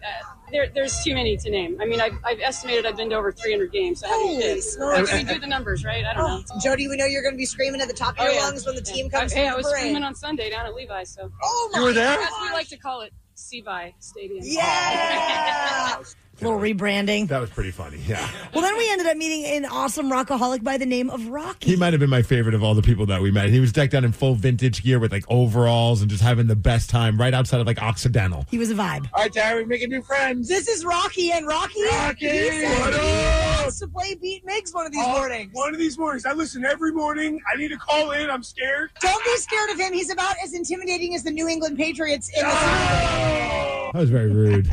there's too many to name. I mean, I've estimated I've been to over 300 games. So how do you Holy think? smokes. Like, we do the numbers, right? I don't know. Jody, we know you're going to be screaming at the top of your lungs when the team comes Hey, to I the was parade. screaming on Sunday down at Levi's. So. Oh my You were there? As we like to call it, Sevi Stadium. Yeah. Little rebranding. That was pretty funny, yeah. Well, then we ended up meeting an awesome rockaholic by the name of Rocky. He might have been my favorite of all the people that we met. He was decked out in full vintage gear with like overalls and just having the best time right outside of like Occidental. He was a vibe. All right, Darren, we're making new friends. This is Rocky, and Rocky, he said what he up? wants to play Beat Migs one of these mornings. One of these mornings. I listen every morning. I need to call in. I'm scared. Don't be scared of him. He's about as intimidating as the New England Patriots in the That was very rude.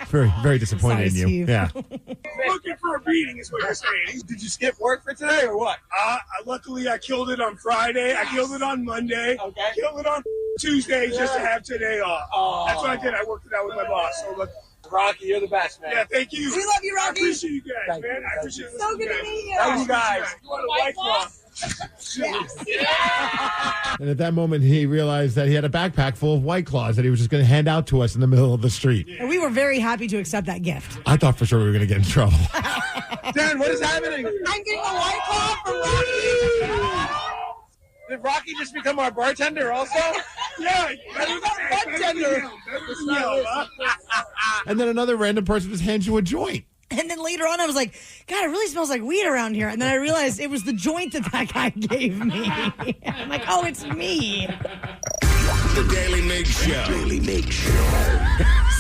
Very, very disappointed Sorry, in you. Steve. Yeah. Looking for a beating is what you're saying. Did you skip work for today or what? Luckily, I killed it on Friday. I killed it on Monday. Okay. Killed it on Tuesday just to have today off. Oh. That's what I did. I worked it out with my boss. So look, Rocky, you're the best, man. yeah, thank you. We love you, I Rocky. appreciate you guys, Thank man. you. I appreciate it. So good to meet you. Thank you, guys. You want a lifelong? And at that moment, he realized that he had a backpack full of White Claws that he was just going to hand out to us in the middle of the street. And we were very happy to accept that gift. I thought for sure we were going to get in trouble. Darren, what is happening? I'm getting a White Claw from Rocky. Did Rocky just become our bartender also? Yeah, bartender. And then another random person just hands you a joint. And then later on, I was like, God, it really smells like weed around here. And then I realized it was the joint that guy gave me. I'm like, oh, it's me. The Daily Migs Show. Daily Migs Show.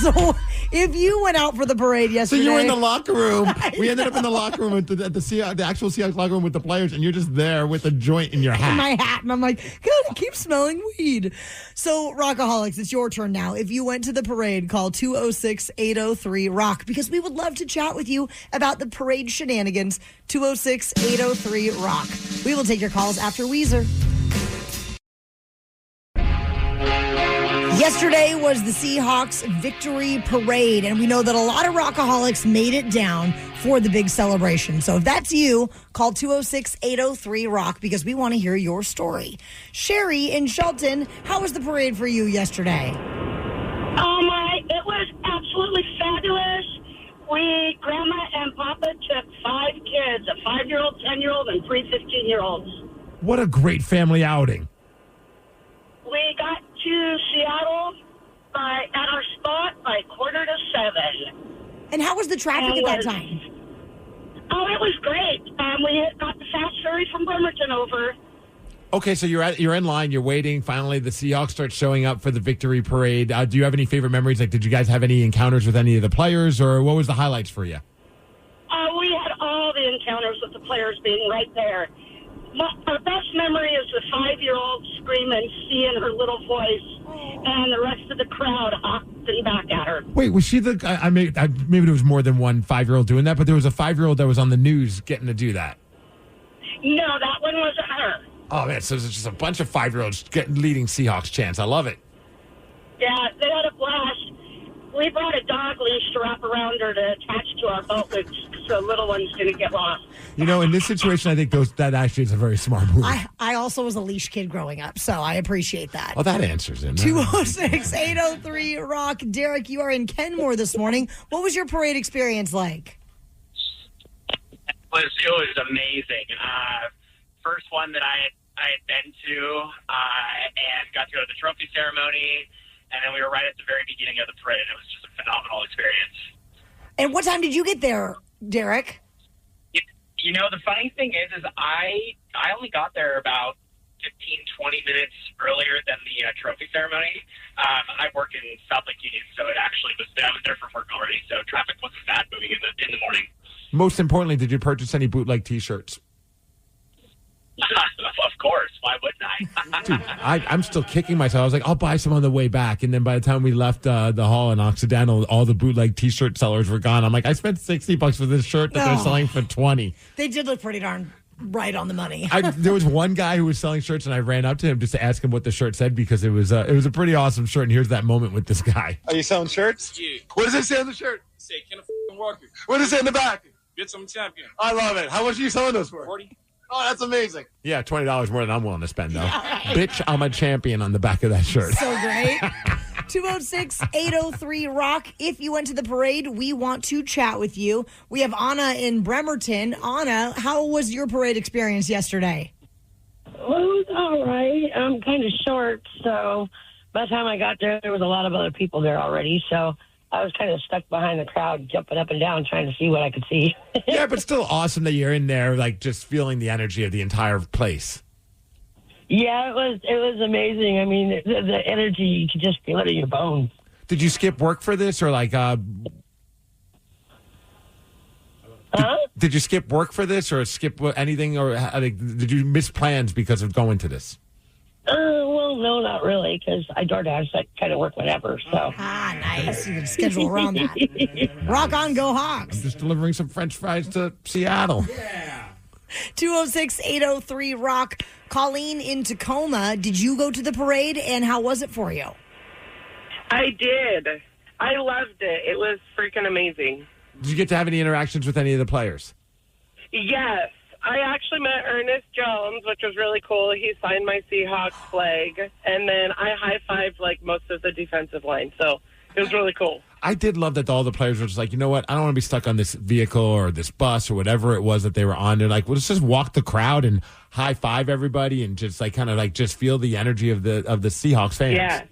So if you went out for the parade So yesterday. you were in the locker room. We ended up in the locker room at the actual Seahawks locker room with the players, and you're just there with a joint in your hat. in my hat, and I'm like, God, I keep smelling weed. So, Rockaholics, it's your turn now. If you went to the parade, call 206-803-ROCK, because we would love to chat with you about the parade shenanigans. 206-803-ROCK. We will take your calls after Weezer. Yesterday was the Seahawks victory parade, and we know that a lot of Rockaholics made it down for the big celebration. So if that's you, call 206-803-ROCK because we want to hear your story. Sherry in Shelton, how was the parade for you yesterday? It was absolutely fabulous. Grandma and Papa took 5 kids, a 5-year-old, 10-year-old, and 3 15-year-olds. What a great family outing. We got to Seattle at our spot by 6:45. And how was the traffic at that time? Oh, it was great. We got the fast ferry from Bremerton over, Okay, so you're in line, you're waiting. Finally, the Seahawks start showing up for the victory parade. Do you have any favorite memories? Like, did you guys have any encounters with any of the players, or what was the highlights for you? We had all the encounters with the players being right there. Our best memory is the 5-year-old screaming, "See" in her little voice, and the rest of the crowd hopping back at her. Wait, was she the? Maybe there was more than one 5-year-old doing that, but there was a 5-year-old that was on the news getting to do that. No, that one wasn't her. Oh man, so there's just a bunch of 5-year-olds leading Seahawks chants. I love it. Yeah, they had a blast. We brought a dog leash to wrap around her to attach to our boat loops so little ones didn't get lost. You know, in this situation, I think that actually is a very smart move. I also was a leash kid growing up, so I appreciate that. Well, that answers it. 206-803-ROCK. Derek, you are in Kenmore this morning. What was your parade experience like? It was amazing. First one that I had been to and got to go to the trophy ceremony, and then we were right at the very beginning of the parade. It was just a phenomenal experience. And what time did you get there, Derek? You know, the funny thing is I only got there about 15, 20 minutes earlier than the trophy ceremony. I work in South Lake Union, so I was there for work already, so traffic wasn't bad moving in the morning. Most importantly, did you purchase any bootleg T-shirts? Of course. Why wouldn't I? Dude, I'm still kicking myself. I was like, I'll buy some on the way back. And then by the time we left the hall in Occidental, all the bootleg T-shirt sellers were gone. I'm like, I spent $60 for this shirt that they're selling for $20. They did look pretty darn right on the money. There was one guy who was selling shirts, and I ran up to him just to ask him what the shirt said because it was a pretty awesome shirt. And here's that moment with this guy. Are you selling shirts? Yeah. What does it say on the shirt? Say, can a Walker. What does it say in the back? Bitch, I'm champion. I love it. How much are you selling those for? 40. Oh, that's amazing. Yeah, $20 more than I'm willing to spend, though. Bitch, I'm a champion on the back of that shirt. So great. 206-803-ROCK. If you went to the parade, we want to chat with you. We have Anna in Bremerton. Anna, how was your parade experience yesterday? Well, it was all right. I'm kind of short, so by the time I got there, there was a lot of other people there already, so I was kind of stuck behind the crowd, jumping up and down, trying to see what I could see. Yeah, but still awesome that you're in there, like, just feeling the energy of the entire place. Yeah, it was amazing. I mean, the energy, you could just feel it in your bones. Did you skip work for this, or like, did you skip work for this, or skip anything, or did you miss plans because of going to this? Well, no, not really, because I DoorDash, I kind of work whenever, so. Ah, nice. You can schedule around that. Rock on, go Hawks. I'm just delivering some French fries to Seattle. Yeah. 206-803-ROCK. Colleen in Tacoma, did you go to the parade, and how was it for you? I did. I loved it. It was freaking amazing. Did you get to have any interactions with any of the players? Yes. I actually met Ernest Jones, which was really cool. He signed my Seahawks flag, and then I high-fived, like, most of the defensive line, so it was really cool. I did love that all the players were just like, you know what, I don't want to be stuck on this vehicle or this bus or whatever it was that they were on. They're like, well, let's just walk the crowd and high-five everybody and just, like, kind of, like, just feel the energy of the Seahawks fans. Yeah.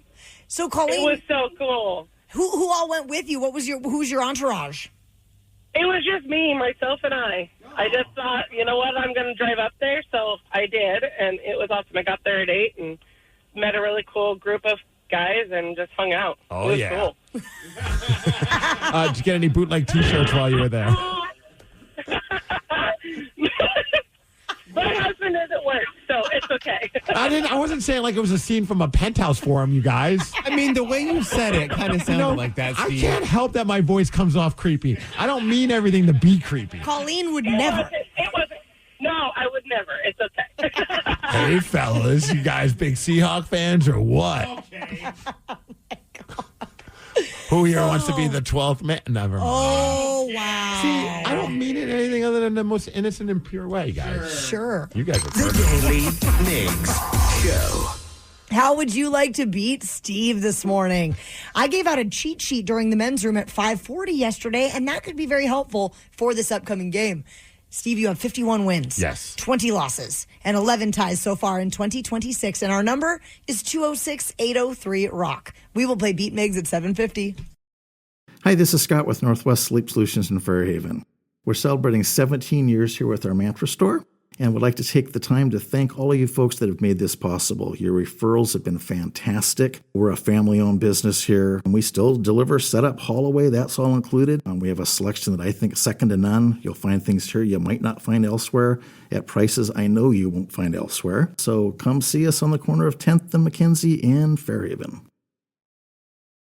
So, Colleen, it was so cool. Who all went with you? Who's your entourage? It was just me, myself, and I. I just thought, you know what, I'm going to drive up there, so I did, and it was awesome. I got there at 8 and met a really cool group of guys and just hung out. Oh, it was yeah. Cool. Did you get any bootleg T-shirts while you were there? My husband doesn't work, so it's okay. I wasn't saying like it was a scene from a Penthouse forum, you guys. I mean, the way you said it kind of sounded like that, Steve. I can't help that my voice comes off creepy. I don't mean everything to be creepy. Colleen would never. It wasn't. No, I would never. It's okay. Hey, fellas, you guys big Seahawk fans or what? Okay. Who here wants to be the 12th man? Never mind. Oh, wow. See, I don't mean it anything other than the most innocent and pure way, guys. Sure. You guys are perfect. The Daly Migs Show. How would you like to beat Steve this morning? I gave out a cheat sheet during the men's room at 5:40 yesterday, and that could be very helpful for this upcoming game. Steve, you have 51 wins. Yes. 20 losses and 11 ties so far in 2026. And our number is 206-803-ROCK. We will play Beat Migs at 7:50. Hi, this is Scott with Northwest Sleep Solutions in Fairhaven. We're celebrating 17 years here with our mattress store. And would like to take the time to thank all of you folks that have made this possible. Your referrals have been fantastic. We're a family-owned business here, and we still deliver setup, haul away. That's all included. We have a selection that I think is second to none. You'll find things here you might not find elsewhere at prices I know you won't find elsewhere. So come see us on the corner of 10th and McKenzie in Fairhaven.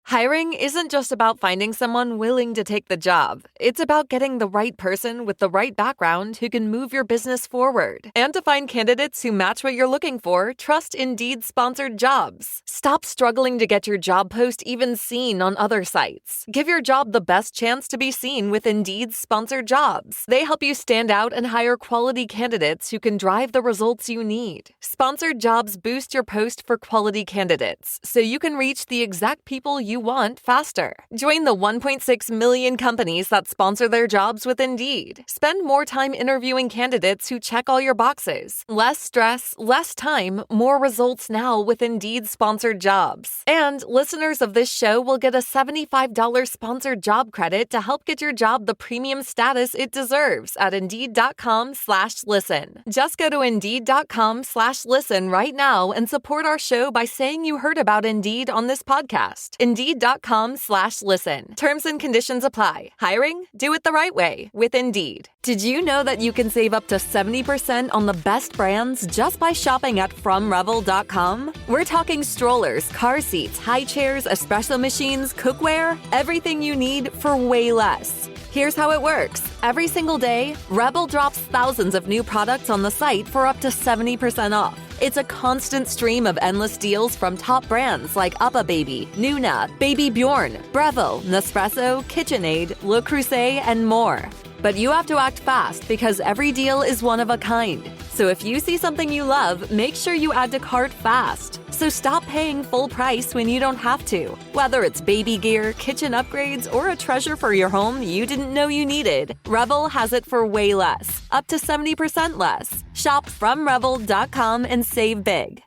Hiring isn't just about finding someone willing to take the job. It's about getting the right person with the right background who can move your business forward. And to find candidates who match what you're looking for, trust Indeed-sponsored jobs. Stop struggling to get your job post even seen on other sites. Give your job the best chance to be seen with Indeed-sponsored jobs. They help you stand out and hire quality candidates who can drive the results you need. Sponsored jobs boost your post for quality candidates, so you can reach the exact people you want faster. Join the 1.6 million companies that sponsor their jobs with Indeed. Spend more time interviewing candidates who check all your boxes. Less stress, less time, more results now with Indeed-sponsored jobs. And listeners of this show will get a $75 sponsored job credit to help get your job the premium status it deserves at Indeed.com/listen. Just go to Indeed.com/listen right now and support our show by saying you heard about Indeed on this podcast. Indeed.com/listen. Terms and conditions apply. Hiring? Do it the right way with Indeed. Did you know that you can save up to 70% on the best brands just by shopping at FromRevel.com? We're talking strollers, car seats, high chairs, espresso machines, cookware, everything you need for way less. Here's how it works. Every single day, Rebel drops thousands of new products on the site for up to 70% off. It's a constant stream of endless deals from top brands like UPPAbaby, Nuna, Baby Bjorn, Breville, Nespresso, KitchenAid, Le Creuset, and more. But you have to act fast because every deal is one of a kind. So if you see something you love, make sure you add to cart fast. So stop paying full price when you don't have to. Whether it's baby gear, kitchen upgrades, or a treasure for your home you didn't know you needed, Rebel has it for way less. Up to 70% less. Shop FromRevel.com and save big.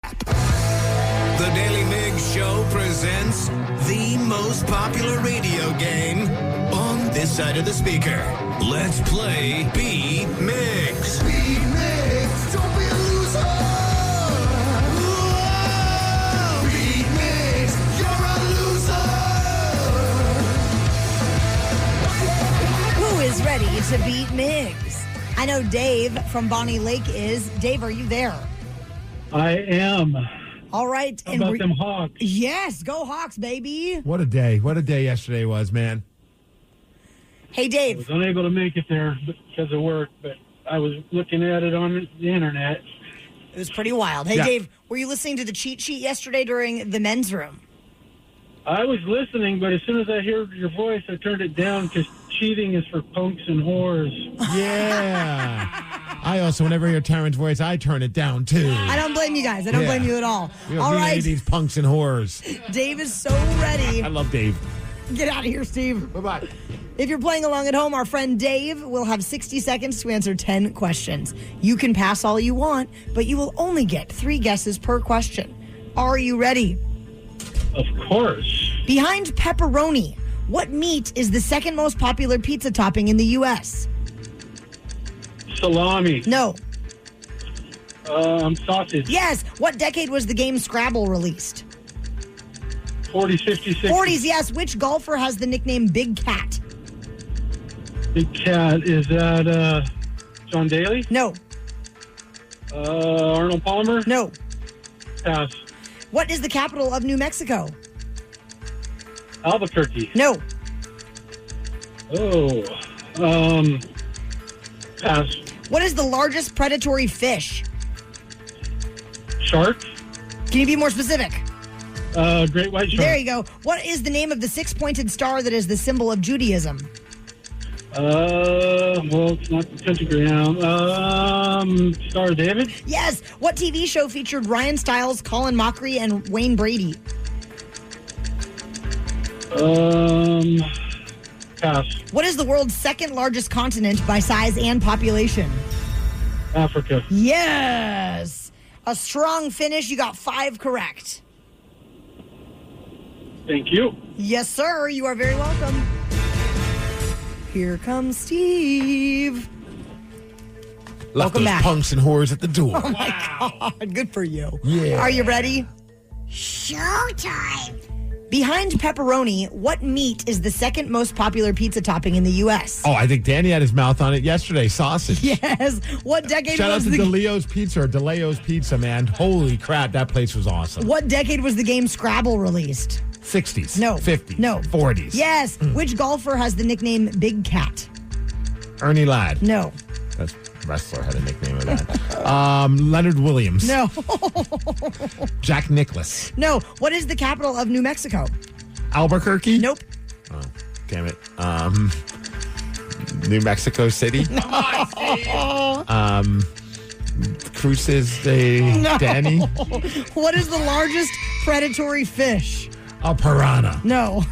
The Daily Migs Show presents the most popular radio game on this side of the speaker. Let's play Beat Migs. Beat Migs, don't be a loser. Whoa! Beat Migs, you're a loser. Who is ready to beat Migs? I know Dave from Bonnie Lake is. Dave, are you there? I am. All right. How about them Hawks? Yes, go Hawks, baby. What a day. What a day yesterday was, man. Hey, Dave. I was unable to make it there because of work, but I was looking at it on the internet. It was pretty wild. Hey, Dave, were you listening to the cheat sheet yesterday during the men's room? I was listening, but as soon as I heard your voice, I turned it down because cheating is for punks and whores. Yeah. I also, whenever I hear Taryn's voice, I turn it down, too. I don't blame you guys. I don't blame you at all. All right. These punks and whores. Dave is so ready. I love Dave. Get out of here, Steve. Bye-bye. If you're playing along at home, our friend Dave will have 60 seconds to answer 10 questions. You can pass all you want, but you will only get 3 guesses per question. Are you ready? Of course. Behind pepperoni, what meat is the second most popular pizza topping in the U.S.? Salami. No. Sausage. Yes. What decade was the game Scrabble released? 40s, 50s, 60s. 40s, yes. Which golfer has the nickname Big Cat? Big Cat. Is that John Daly? No. Arnold Palmer? No. Pass. What is the capital of New Mexico? Albuquerque. No. Oh. Pass. What is the largest predatory fish? Shark? Can you be more specific? Great white shark. There you go. What is the name of the 6-pointed star that is the symbol of Judaism? Well, it's not the pentagram. Star of David? Yes. What TV show featured Ryan Stiles, Colin Mockery, and Wayne Brady? Pass. What is the world's second largest continent by size and population? Africa. Yes. A strong finish. You got 5 correct. Thank you. Yes, sir. You are very welcome. Here comes Steve. Left Welcome those back. punks and whores at the door. Oh my God. Good for you. Yeah. Are you ready? Showtime. Behind pepperoni, what meat is the second most popular pizza topping in the U.S.? Oh, I think Danny had his mouth on it yesterday. Sausage. Yes. What decade Shout out was to the DeLeo's Pizza or DeLeo's Pizza, man. Holy crap, that place was awesome. What decade was the game Scrabble released? 60s. No. 50s. No. 40s. Yes. Which golfer has the nickname Big Cat? Ernie Ladd. No. That's wrestler had a nickname of that. Leonard Williams. No. Jack Nicklaus. No. What is the capital of New Mexico? Albuquerque? Nope. Oh, damn it. New Mexico City? Cruces de No. Danny? What is the largest predatory fish? A piranha. No.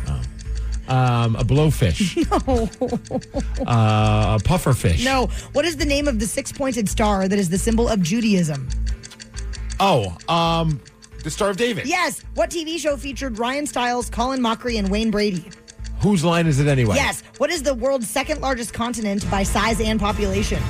A blowfish. No. A pufferfish. No. What is the name of the six-pointed star that is the symbol of Judaism? Oh, the Star of David. Yes. What TV show featured Ryan Stiles, Colin Mockery, and Wayne Brady? Whose line is it anyway? Yes. What is the world's second largest continent by size and population?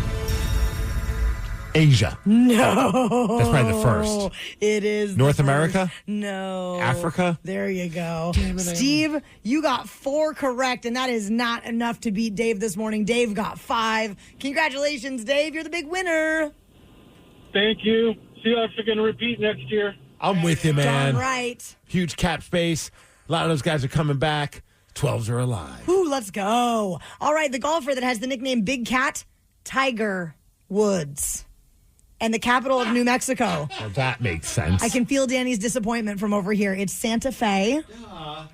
Asia. No. That's probably the first. It is North the America? first. No. Africa? There you go. Steve, you got 4 correct, and that is not enough to beat Dave this morning. Dave got 5. Congratulations, Dave. You're the big winner. Thank you. Seahawks are going to repeat next year. I'm with you, man. Darn right. Huge cap space. A lot of those guys are coming back. 12s are alive. Ooh, let's go. All right, the golfer that has the nickname Big Cat, Tiger Woods. And the capital of New Mexico. Well, that makes sense. I can feel Danny's disappointment from over here. It's Santa Fe.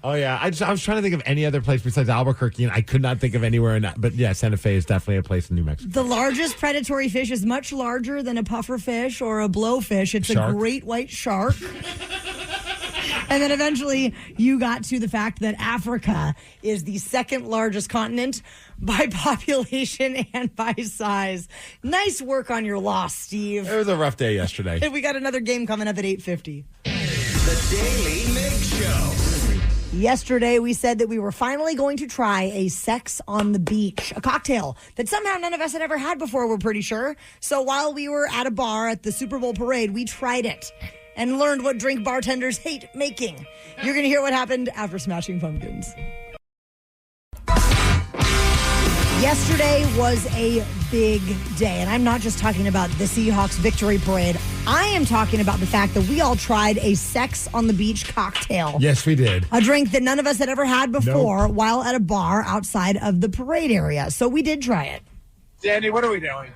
Oh, yeah. I was trying to think of any other place besides Albuquerque, and I could not think of anywhere in that. But, yeah, Santa Fe is definitely a place in New Mexico. The largest predatory fish is much larger than a puffer fish or a blowfish. It's Shark? a great white shark. And then eventually you got to the fact that Africa is the second largest continent by population and by size. Nice work on your loss, Steve. It was a rough day yesterday. And we got another game coming up at 8:50. The Daily Migs Show. Yesterday, we said that we were finally going to try a sex on the beach, a cocktail that somehow none of us had ever had before, we're pretty sure. So while we were at a bar at the Super Bowl parade, we tried it and learned what drink bartenders hate making. You're going to hear what happened after Smashing Pumpkins. Yesterday was a big day, and I'm not just talking about the Seahawks victory parade. I am talking about the fact that we all tried a sex on the beach cocktail. Yes, we did. A drink that none of us had ever had before while at a bar outside of the parade area. So we did try it. Danny, what are we doing?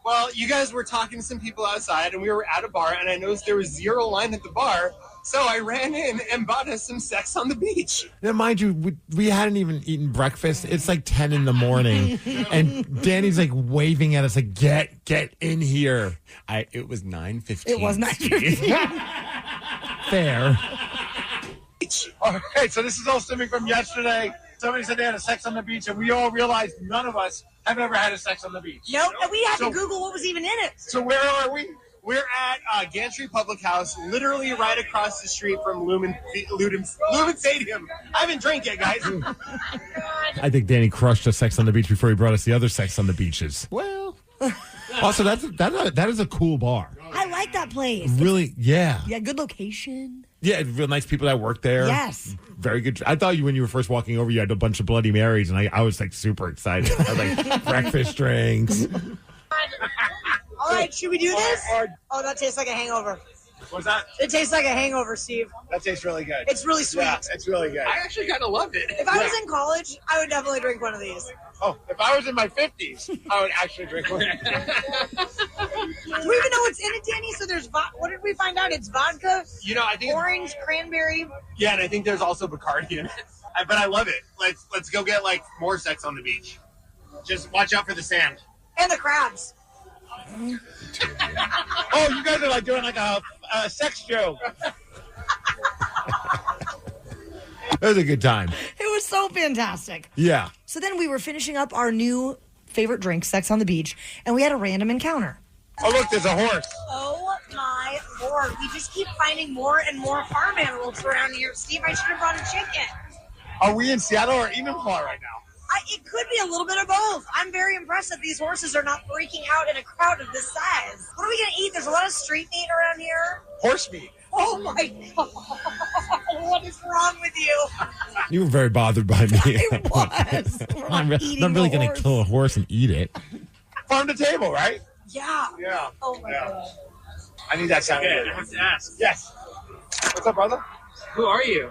Well, you guys were talking to some people outside, and we were at a bar, and I noticed there was zero line at the bar, so I ran in and bought us some sex on the beach. Now, mind you, we hadn't even eaten breakfast. It's like 10 in the morning, and Danny's like waving at us like, get in here. It was 9:15. It was 9:15. Fair. All right, so this is all stemming from yesterday. Somebody said they had a sex on the beach, and we all realized none of us have ever had a sex on the beach. Nope, and we had to Google what was even in it. So where are we? We're at Gantry Public House, literally right across the street from Lumen Stadium. I haven't drank yet, guys. I think Danny crushed a sex on the beach before he brought us the other sex on the beaches. Well. Also, that is a cool bar. I like that place. Really, yeah. Yeah, good location. Yeah, real nice people that work there. Yes. Very good. I thought when you were first walking over, you had a bunch of Bloody Marys, and I was like super excited. I was like, breakfast drinks. All right, should we do this? Oh, that tastes like a hangover. What's that? It tastes like a hangover, Steve. That tastes really good. It's really sweet. Yeah, it's really good. I actually kind of loved it. If I was in college, I would definitely drink one of these. Oh, if I was in my 50s, I would actually drink one. Do we even know what's in it, Danny? So there's what did we find out? It's vodka. You know, I think orange, cranberry. Yeah, and I think there's also Bacardi in it. But I love it. Let's go get like more sex on the beach. Just watch out for the sand And the crabs. Oh, you guys are like doing like a sex joke. It was a good time. It was so fantastic. Yeah. So then we were finishing up our new favorite drink, Sex on the Beach, and we had a random encounter. Oh, look, there's a horse. Oh, my Lord. We just keep finding more and more farm animals around here. Steve, I should have brought a chicken. Are we in Seattle or Enumclaw right now? It could be a little bit of both. I'm very impressed that these horses are not freaking out in a crowd of this size. What are we going to eat? There's a lot of street meat around here. Horse meat. Oh my God. What is wrong with you? You were very bothered by me. I was. I'm not really going to kill a horse and eat it. Farm to table, right? Yeah. Yeah. Oh my God. I need that sound. Okay, I have to ask. Yes. What's up, brother? Who are you?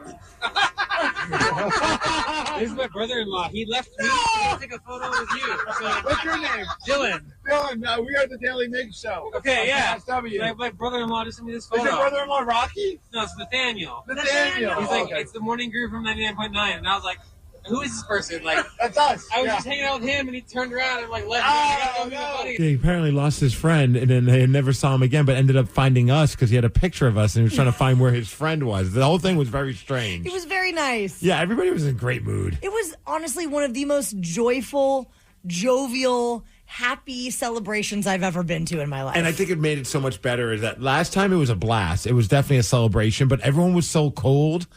This is my brother-in-law. He left me to take a photo with you. So, What's your name? Dylan. Dylan, we are the Daily Migs show. Okay, yeah. KISW. My brother-in-law just sent me this Is photo. your brother-in-law Rocky? No, it's Nathaniel. Nathaniel. He's like, Okay. it's the morning group from 99.9. And I was like, who is this person? Like, that's us. I was Yeah. just hanging out with him, and he turned around and like left. Oh, me. He apparently lost his friend, and then they never saw him again, but ended up finding us because he had a picture of us, and he was trying to find where his friend was. The whole thing was very strange. It was very nice. Yeah, everybody was in a great mood. It was honestly one of the most joyful, jovial, happy celebrations I've ever been to in my life. And I think it made it so much better is that last time it was a blast. It was definitely a celebration, but everyone was so cold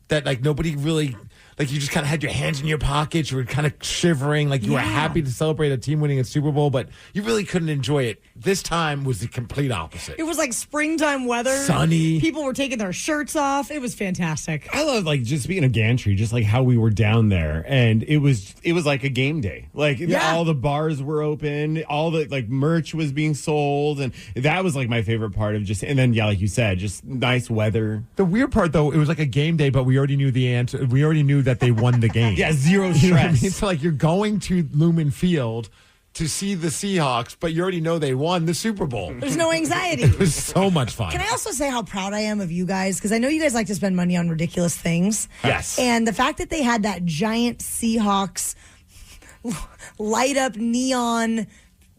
that like nobody really... Like, you just kind of had your hands in your pockets. You were kind of shivering. Like, you were happy to celebrate a team winning a Super Bowl, but you really couldn't enjoy it. This time was the complete opposite. It was like springtime weather. Sunny. People were taking their shirts off. It was fantastic. I love, like, just speaking of gantry, just like how we were down there, and it was like a game day. Like, all the bars were open, all the like merch was being sold, and that was like my favorite part of just. And then, yeah, like you said, just nice weather. The weird part, though, it was like a game day, but we already knew the answer. We already knew that they won the game. Yeah, zero stress. You know what I mean? So, like, you're going to Lumen Field to see the Seahawks, but you already know they won the Super Bowl. There's no anxiety. It was so much fun. Can I also say how proud I am of you guys? Because I know you guys like to spend money on ridiculous things. Yes. And the fact that they had that giant Seahawks light up neon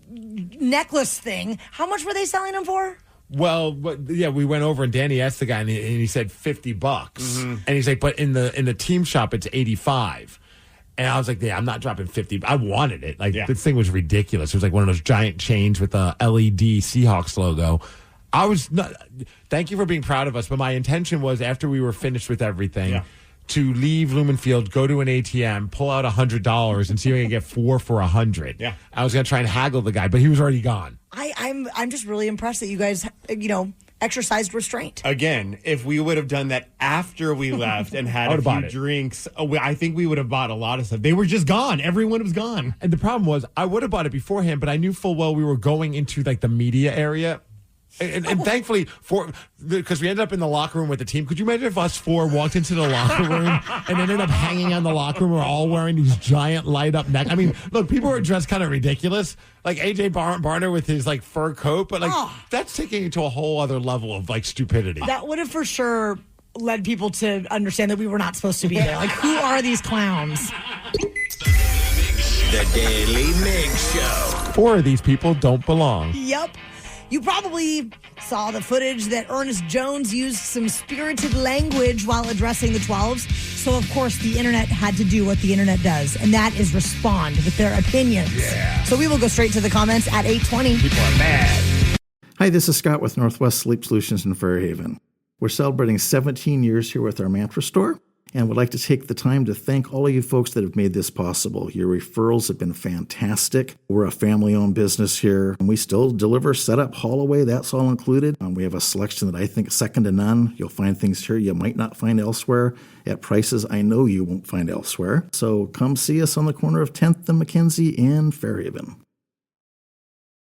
necklace thing, how much were they selling them for? Well, yeah, we went over and Danny asked the guy, and he said $50, and he's like, but in the team shop it's $85. And I was like, yeah, I'm not dropping $50. I wanted it. Like, this thing was ridiculous. It was like one of those giant chains with a LED Seahawks logo. I was not. Thank you for being proud of us, but my intention was after we were finished with everything. To leave Lumen Field, go to an ATM, pull out $100, and see if I can get 4 for $100. Yeah, I was gonna try and haggle the guy, but he was already gone. I'm just really impressed that you guys, exercised restraint. Again, if we would have done that after we left and had a few drinks, I think we would have bought a lot of stuff. They were just gone. Everyone was gone. And the problem was, I would have bought it beforehand, but I knew full well we were going into like the media area. And thankfully, because we ended up in the locker room with the team. Could you imagine if us four walked into the locker room and ended up hanging out in the locker room? We're all wearing these giant light up neck. I mean, look, people were dressed kind of ridiculous, like AJ Barner with his like fur coat, but like that's taking it to a whole other level of like stupidity. That would have for sure led people to understand that we were not supposed to be there. Like, who are these clowns? The Daily Migs Show. 4 of these people don't belong. Yep. You probably saw the footage that Ernest Jones used some spirited language while addressing the 12s. So, of course, the internet had to do what the internet does, and that is respond with their opinions. Yeah. So we will go straight to the comments at 8:20. People are mad. Hi, this is Scott with Northwest Sleep Solutions in Fairhaven. We're celebrating 17 years here with our mattress store, and would like to take the time to thank all of you folks that have made this possible. Your referrals have been fantastic. We're a family-owned business here, and we still deliver setup, haul away. That's all included. We have a selection that I think is second to none. You'll find things here you might not find elsewhere at prices I know you won't find elsewhere. So come see us on the corner of 10th and McKenzie in Fairhaven.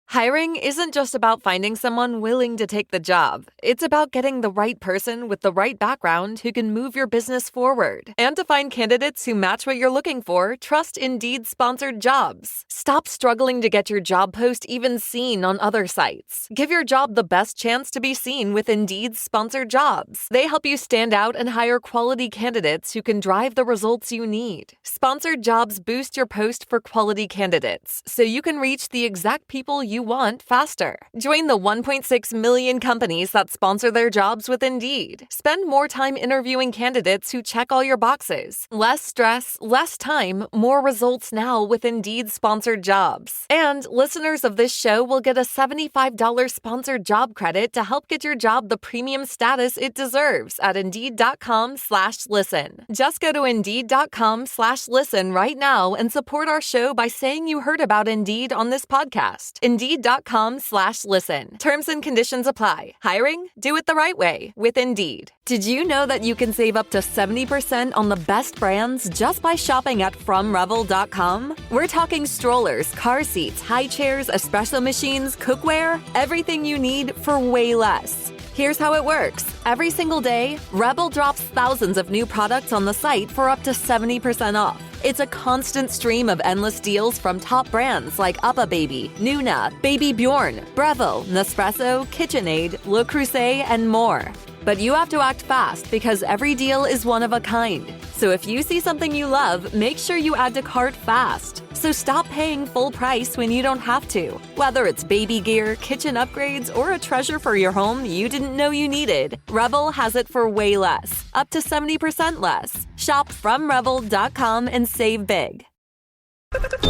Hiring isn't just about finding someone willing to take the job. It's about getting the right person with the right background who can move your business forward. And to find candidates who match what you're looking for, trust Indeed sponsored jobs. Stop struggling to get your job post even seen on other sites. Give your job the best chance to be seen with Indeed sponsored jobs. They help you stand out and hire quality candidates who can drive the results you need. Sponsored jobs boost your post for quality candidates, so you can reach the exact people you you want faster. Join the 1.6 million companies that sponsor their jobs with Indeed. Spend more time interviewing candidates who check all your boxes. Less stress, less time, more results now with Indeed sponsored jobs. And listeners of this show will get a $75 sponsored job credit to help get your job the premium status it deserves at Indeed.com/listen. Just go to Indeed.com/listen right now and support our show by saying you heard about Indeed on this podcast. Indeed.com/listen. Terms and conditions apply. Hiring? Do it the right way with Indeed. Did you know that you can save up to 70% on the best brands just by shopping at FromRevel.com? We're talking strollers, car seats, high chairs, espresso machines, cookware, everything you need for way less. Here's how it works. Every single day, Rebel drops thousands of new products on the site for up to 70% off. It's a constant stream of endless deals from top brands like UppaBaby, Nuna, Baby Bjorn, Breville, Nespresso, KitchenAid, Le Creuset, and more. But you have to act fast because every deal is one of a kind. So if you see something you love, make sure you add to cart fast. So stop paying full price when you don't have to. Whether it's baby gear, kitchen upgrades, or a treasure for your home you didn't know you needed, Rebel has it for way less. Up to 70% less. Shop FromRevel.com and save big.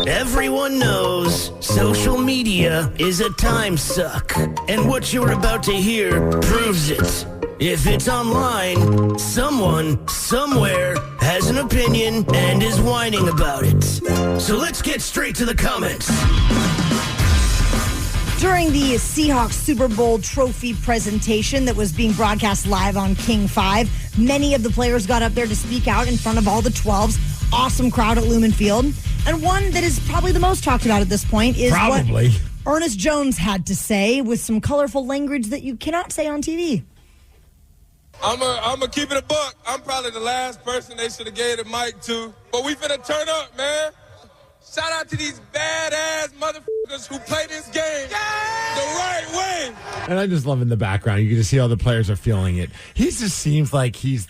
Everyone knows social media is a time suck. And what you're about to hear proves it. If it's online, someone, somewhere, has an opinion and is whining about it. So let's get straight to the comments. During the Seahawks Super Bowl trophy presentation that was being broadcast live on King 5, many of the players got up there to speak out in front of all the 12s. Awesome crowd at Lumen Field. And one that is probably the most talked about at this point is what Ernest Jones had to say with some colorful language that you cannot say on TV. I'm going to keep it a buck. I'm probably the last person they should have gave the mic to. But we finna turn up, man. Shout out to these badass motherfuckers who play this game the right way. And I just love in the background. You can just see all the players are feeling it. He just seems like he's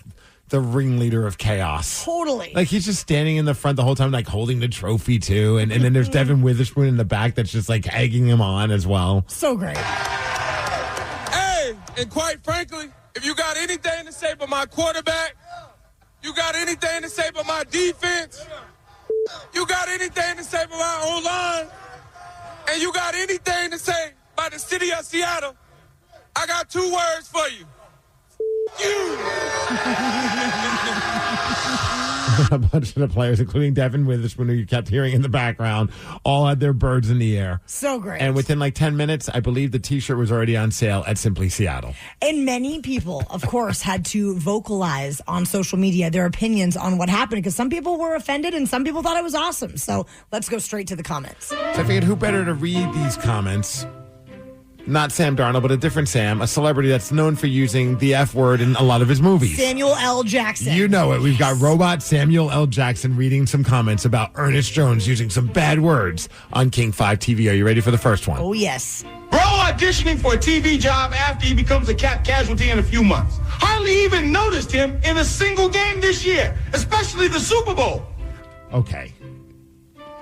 the ringleader of chaos. Totally. Like he's just standing in the front the whole time, like holding the trophy too. And then there's Devin Witherspoon in the back that's just like egging him on as well. So great. Hey, and quite frankly, if you got anything to say about my quarterback, you got anything to say about my defense, you got anything to say about my O-line, and you got anything to say about the city of Seattle, I got two words for you. You. A bunch of the players, including Devin Witherspoon, who you kept hearing in the background, all had their birds in the air. So great. And within like 10 minutes, I believe the T-shirt was already on sale at Simply Seattle. And many people, of course, had to vocalize on social media their opinions on what happened because some people were offended and some people thought it was awesome. So let's go straight to the comments. So I figured who better to read these comments? Not Sam Darnold, but a different Sam, a celebrity that's known for using the F word in a lot of his movies. Samuel L. Jackson. You know it. We've got robot Samuel L. Jackson reading some comments about Ernest Jones using some bad words on King 5 TV. Are you ready for the first one? Oh, yes. Bro auditioning for a TV job after he becomes a cap casualty in a few months. Hardly even noticed him in a single game this year, especially the Super Bowl. Okay.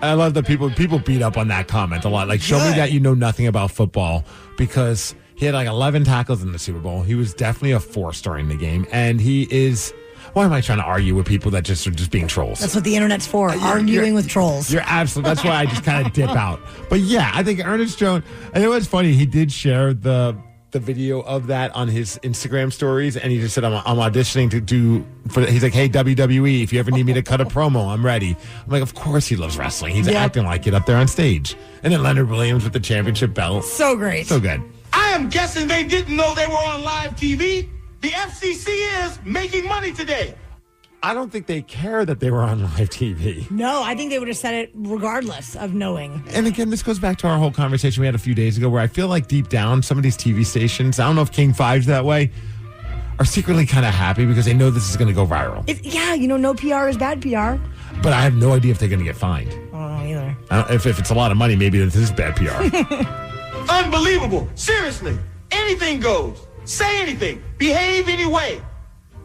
I love that people beat up on that comment a lot. Like, show me that you know nothing about football, because he had like 11 tackles in the Super Bowl. He was definitely a force during the game. And he is... Why am I trying to argue with people that just are just being trolls? That's what the internet's for, arguing with trolls. You're absolutely... That's why I just kind of dip out. But yeah, I think Ernest Jones... And it was funny. He did share the video of that on his Instagram stories, and he just said, I'm auditioning to do... He's like, hey, WWE, if you ever need me to cut a promo, I'm ready. I'm like, of course he loves wrestling. He's acting like it up there on stage. And then Leonard Williams with the championship belt. So great. So good. I am guessing they didn't know they were on live TV. The FCC is making money today. I don't think they care that they were on live TV. No, I think they would have said it regardless of knowing. And again, this goes back to our whole conversation we had a few days ago where I feel like deep down, some of these TV stations, I don't know if King 5's that way, are secretly kind of happy because they know this is going to go viral. No PR is bad PR. But I have no idea if they're going to get fined. I don't know either. If it's a lot of money, maybe this is bad PR. Unbelievable. Seriously. Anything goes. Say anything. Behave any way.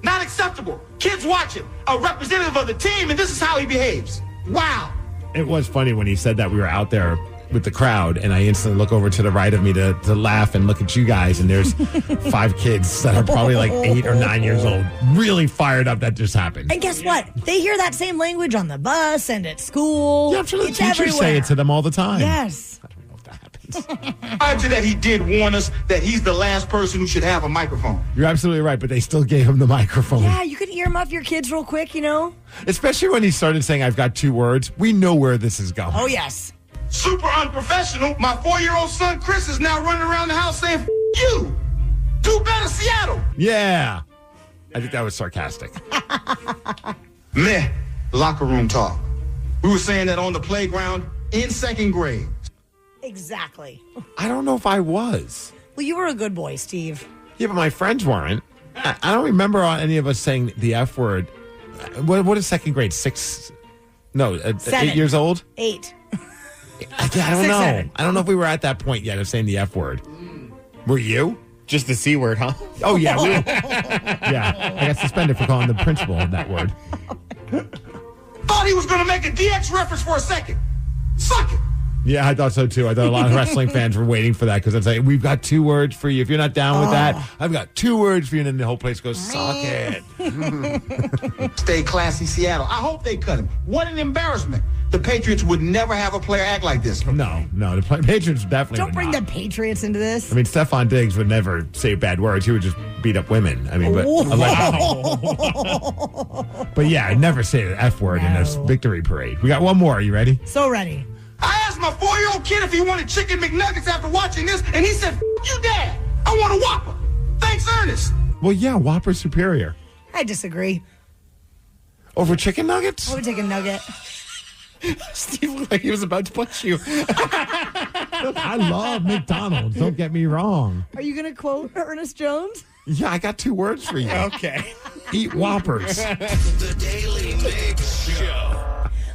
Not acceptable. Kids watching. A representative of the team, and this is how he behaves. Wow. It was funny when he said that we were out there with the crowd, and I instantly look over to the right of me to laugh and look at you guys, and there's 5 kids that are probably like 8 or 9 years old, really fired up that just happened. And guess what? They hear that same language on the bus and at school. Yeah, I'm sure the It's teachers everywhere. say it to them all the time. Yes. Prior to that, he did warn us that he's the last person who should have a microphone. You're absolutely right, but they still gave him the microphone. Yeah, you can earmuff your kids real quick, you know? Especially when he started saying, I've got 2 words. We know where this is going. Oh, yes. Super unprofessional. My 4-year-old son, Chris, is now running around the house saying, you. Do better, Seattle. Yeah. I think that was sarcastic. Meh. Locker room talk. We were saying that on the playground in 2nd grade. Exactly. I don't know if I was. Well, you were a good boy, Steve. Yeah, but my friends weren't. I don't remember any of us saying the F word. What is 2nd grade? 6? No, 7. 8 years old? 8. I don't 6, know. 7. I don't know if we were at that point yet of saying the F word. Were you? Just the C word, huh? Oh, yeah. Yeah. I got suspended for calling the principal that word. Thought he was going to make a DX reference for a second. Suck it. Yeah, I thought so too. I thought a lot of wrestling fans were waiting for that because it's like, we've got 2 words for you. If you're not down with that, I've got 2 words for you. And then the whole place goes, suck it. Stay classy, Seattle. I hope they cut him. What an embarrassment. The Patriots would never have a player act like this. No, the Patriots definitely Don't would bring not. the Patriots into this. I mean, Stephon Diggs would never say bad words. He would just beat up women. I mean, but but yeah, I'd never say the F word in this victory parade. We got one more. Are you ready? So ready. I asked my 4-year-old kid if he wanted chicken McNuggets after watching this, and he said, you, Dad. I want a Whopper. Thanks, Ernest. Well, yeah, Whopper's superior. I disagree. Over chicken nuggets? I would take a nugget. Steve looked like he was about to punch you. I love McDonald's. Don't get me wrong. Are you going to quote Ernest Jones? Yeah, I got 2 words for you. Okay. Eat Whoppers. The Daily Migs Show.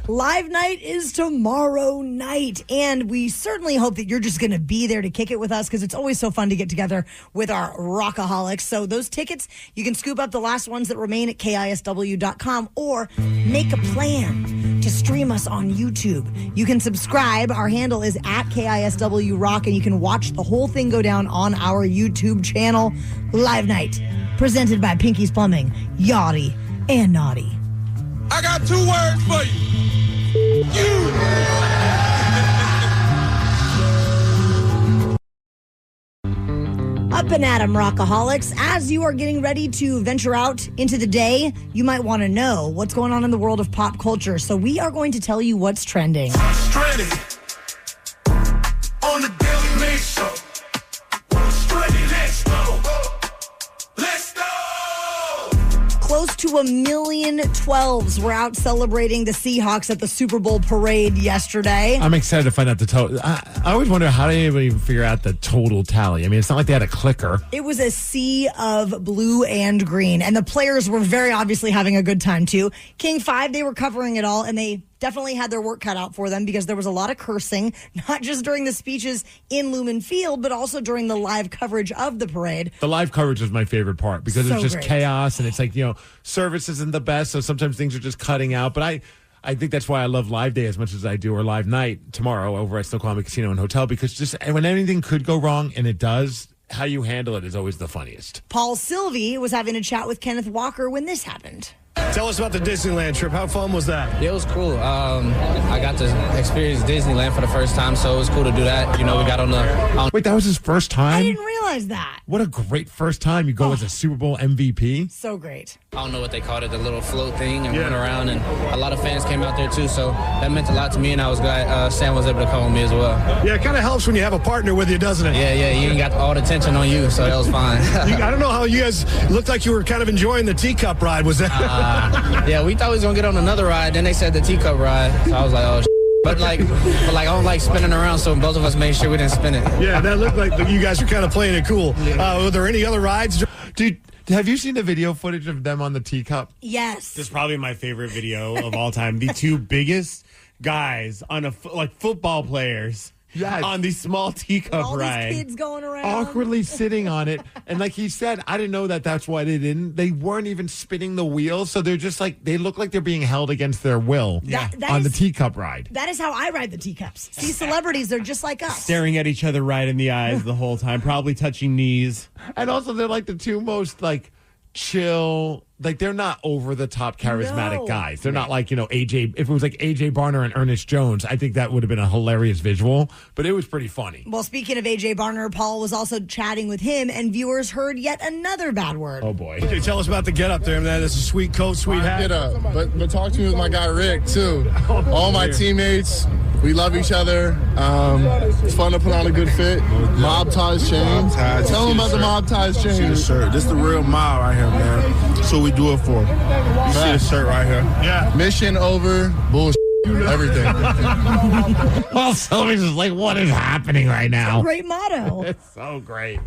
Live night is tomorrow night, and we certainly hope that you're just going to be there to kick it with us because it's always so fun to get together with our rockaholics. So those tickets, you can scoop up the last ones that remain at KISW.com or make a plan to stream us on YouTube. You can subscribe. Our handle is at KISW Rock, and you can watch the whole thing go down on our YouTube channel. Live night, presented by Pinky's Plumbing, Yachty, and Naughty. I got 2 words for you. Up and at 'em, rockaholics. As you are getting ready to venture out into the day, you might want to know what's going on in the world of pop culture. So we are going to tell you what's trending. Trending on the Daily Migs Show. What's trending? Let's go. Let's go. Close to 1,000,012s were out celebrating the Seahawks at the Super Bowl parade yesterday. I'm excited to find out the total. I always wonder how do you even figure out the total tally? I mean, it's not like they had a clicker. It was a sea of blue and green, and the players were very obviously having a good time too. King 5, they were covering it all, and they definitely had their work cut out for them because there was a lot of cursing, not just during the speeches in Lumen Field, but also during the live coverage of the parade. The live coverage was my favorite part because So it's just great. chaos and it's like, service isn't the best, so sometimes things are just cutting out. But I think that's why I love Live Day as much as I do, or Live Night tomorrow over at Snoqualmie Casino and Hotel, because just when anything could go wrong, and it does, how you handle it is always the funniest. Paul Sylvie was having a chat with Kenneth Walker when this happened. Tell us about the Disneyland trip. How fun was that? It was cool. I got to experience Disneyland for the first time, so it was cool to do that. We got on the... Wait, that was his first time? I didn't realize that. What a great first time. You go as a Super Bowl MVP. So great. I don't know what they called it, the little float thing, and went around, and a lot of fans came out there too, so that meant a lot to me, and I was glad Sam was able to come with me as well. Yeah, it kind of helps when you have a partner with you, doesn't it? Yeah, you ain't got all the tension on you, so that was fine. I don't know how you guys looked like you were kind of enjoying the teacup ride. Was that? Yeah, we thought we was going to get on another ride, then they said the teacup ride, so I was like, oh, But I don't like spinning around, so both of us made sure we didn't spin it. Yeah, that looked like you guys were kind of playing it cool. Were there any other rides? Dude, have you seen the video footage of them on the teacup? Yes. This is probably my favorite video of all time. The 2 biggest guys on football players on the small teacup All ride. these kids going around. Awkwardly sitting on it. And like he said, I didn't know that's why they didn't. They weren't even spinning the wheels. So they're just like, they look like they're being held against their will That on the is- teacup ride. That is how I ride the teacups. See, celebrities, they're just like us. Staring at each other right in the eyes the whole time, probably touching knees. And also, they're like the two most like chill, like they're not over the top charismatic No. guys. They're not like, AJ. If it was like AJ Barner and Ernest Jones, I think that would have been a hilarious visual, but it was pretty funny. Well, speaking of AJ Barner, Paul was also chatting with him, and viewers heard yet another bad word. Oh, boy. Okay, tell us about the get up there, man. That's a sweet coat, sweet hat. Get up. But talk to me with my guy Rick, too. All my teammates, we love each other. It's fun to put on a good fit. Mob ties chain. Tell them about the mob ties chain. See the shirt. This is the real mob right here, man. That's what we do it for. You see the shirt right here. Yeah. Mission over, bullshit, everything. Well, Sylvie's just like, what is happening right now? Great motto. It's so great.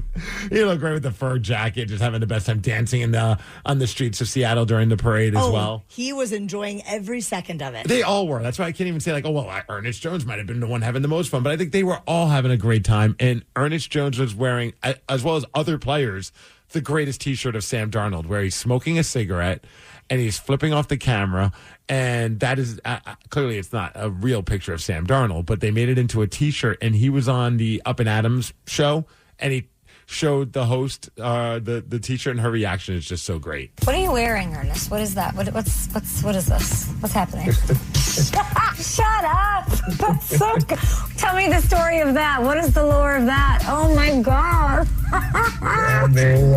You look great with the fur jacket, just having the best time dancing on the streets of Seattle during the parade as well. He was enjoying every second of it. They all were. That's why I can't even say like, Ernest Jones might have been the one having the most fun, but I think they were all having a great time. And Ernest Jones was wearing, as well as other players, the greatest T-shirt of Sam Darnold, where he's smoking a cigarette and he's flipping off the camera. And that is clearly it's not a real picture of Sam Darnold, but they made it into a T-shirt. And he was on the Up and Adams show, and he showed the host the T-shirt, and her reaction is just so great. What are you wearing, Ernest? What is that? What is this? What's happening? Shut up! That's so good. Tell me the story of that. What is the lore of that? Oh my God! Man,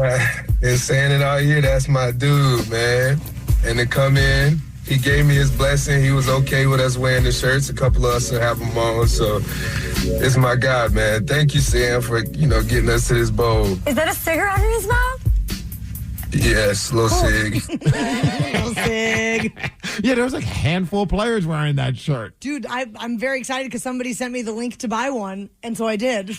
been saying it all year. That's my dude, man. And to come in, he gave me his blessing. He was okay with us wearing the shirts. A couple of us will have them on. So it's my God, man. Thank you, Sam, for getting us to this bowl. Is that a cigarette in his mouth? Yes, little Sig. Little Sig. Yeah, there was like a handful of players wearing that shirt. Dude, I'm very excited because somebody sent me the link to buy one, and so I did.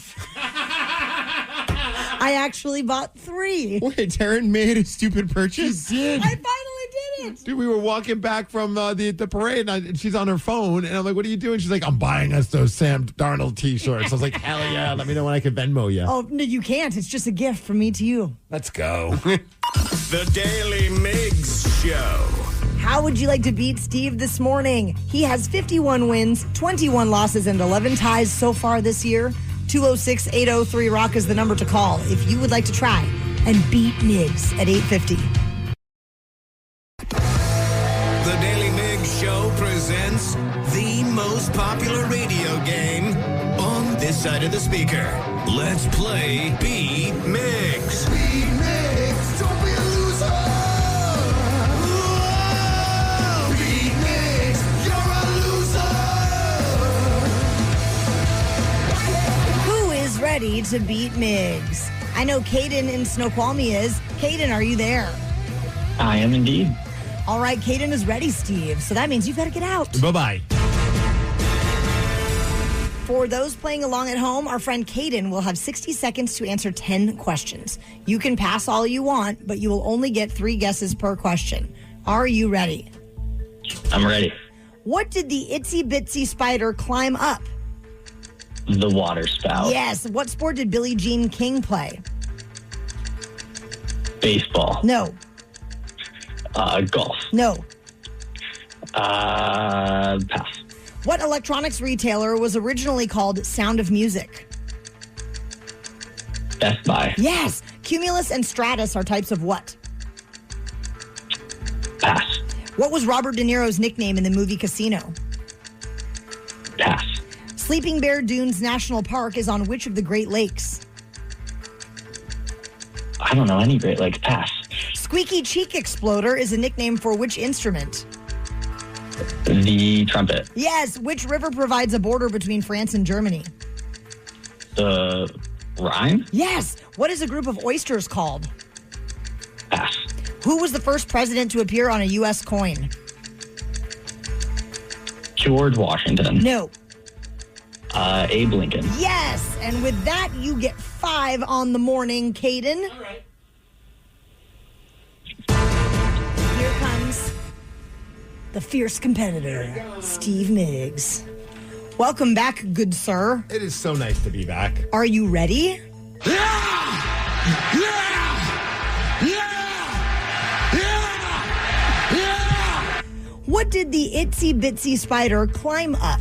I actually bought 3. Wait, Taryn made a stupid purchase? She did. I finally did it. Dude, we were walking back from the parade, and she's on her phone, and I'm like, what are you doing? She's like, I'm buying us those Sam Darnold T-shirts. I was like, hell yeah, let me know when I can Venmo you. Oh, no, you can't. It's just a gift from me to you. Let's go. The Daily Migs Show. How would you like to beat Steve this morning? He has 51 wins, 21 losses, and 11 ties so far this year. 206-803-ROCK is the number to call if you would like to try and beat Migs at 850. The Daily Migs Show presents the most popular radio game on this side of the speaker. Let's play Beat Migs. Beat Migs, don't be a loser. Whoa! Beat Migs, you're a loser. Who is ready to beat Migs? I know Caden in Snoqualmie is. Caden, are you there? I am indeed. All right, Caden is ready, Steve. So that means you've got to get out. Bye-bye. For those playing along at home, our friend Caden will have 60 seconds to answer 10 questions. You can pass all you want, but you will only get 3 guesses per question. Are you ready? I'm ready. What did the itsy bitsy spider climb up? The water spout. Yes. What sport did Billie Jean King play? Baseball. No. Golf. No. Pass. What electronics retailer was originally called Sound of Music? Best Buy. Yes. Cumulus and stratus are types of what? Pass. What was Robert De Niro's nickname in the movie Casino? Pass. Sleeping Bear Dunes National Park is on which of the Great Lakes? I don't know any Great Lakes. Pass. Squeaky Cheek Exploder is a nickname for which instrument? The trumpet. Yes. Which river provides a border between France and Germany? The Rhine. Yes. What is a group of oysters called? Pass. Who was the first president to appear on a U.S. coin? George Washington. No. Abe Lincoln. Yes. And with that, you get 5 on the morning, Caden. All right. Here comes the fierce competitor, Steve Migs. Welcome back, good sir. It is so nice to be back. Are you ready? What did the itsy bitsy spider climb up?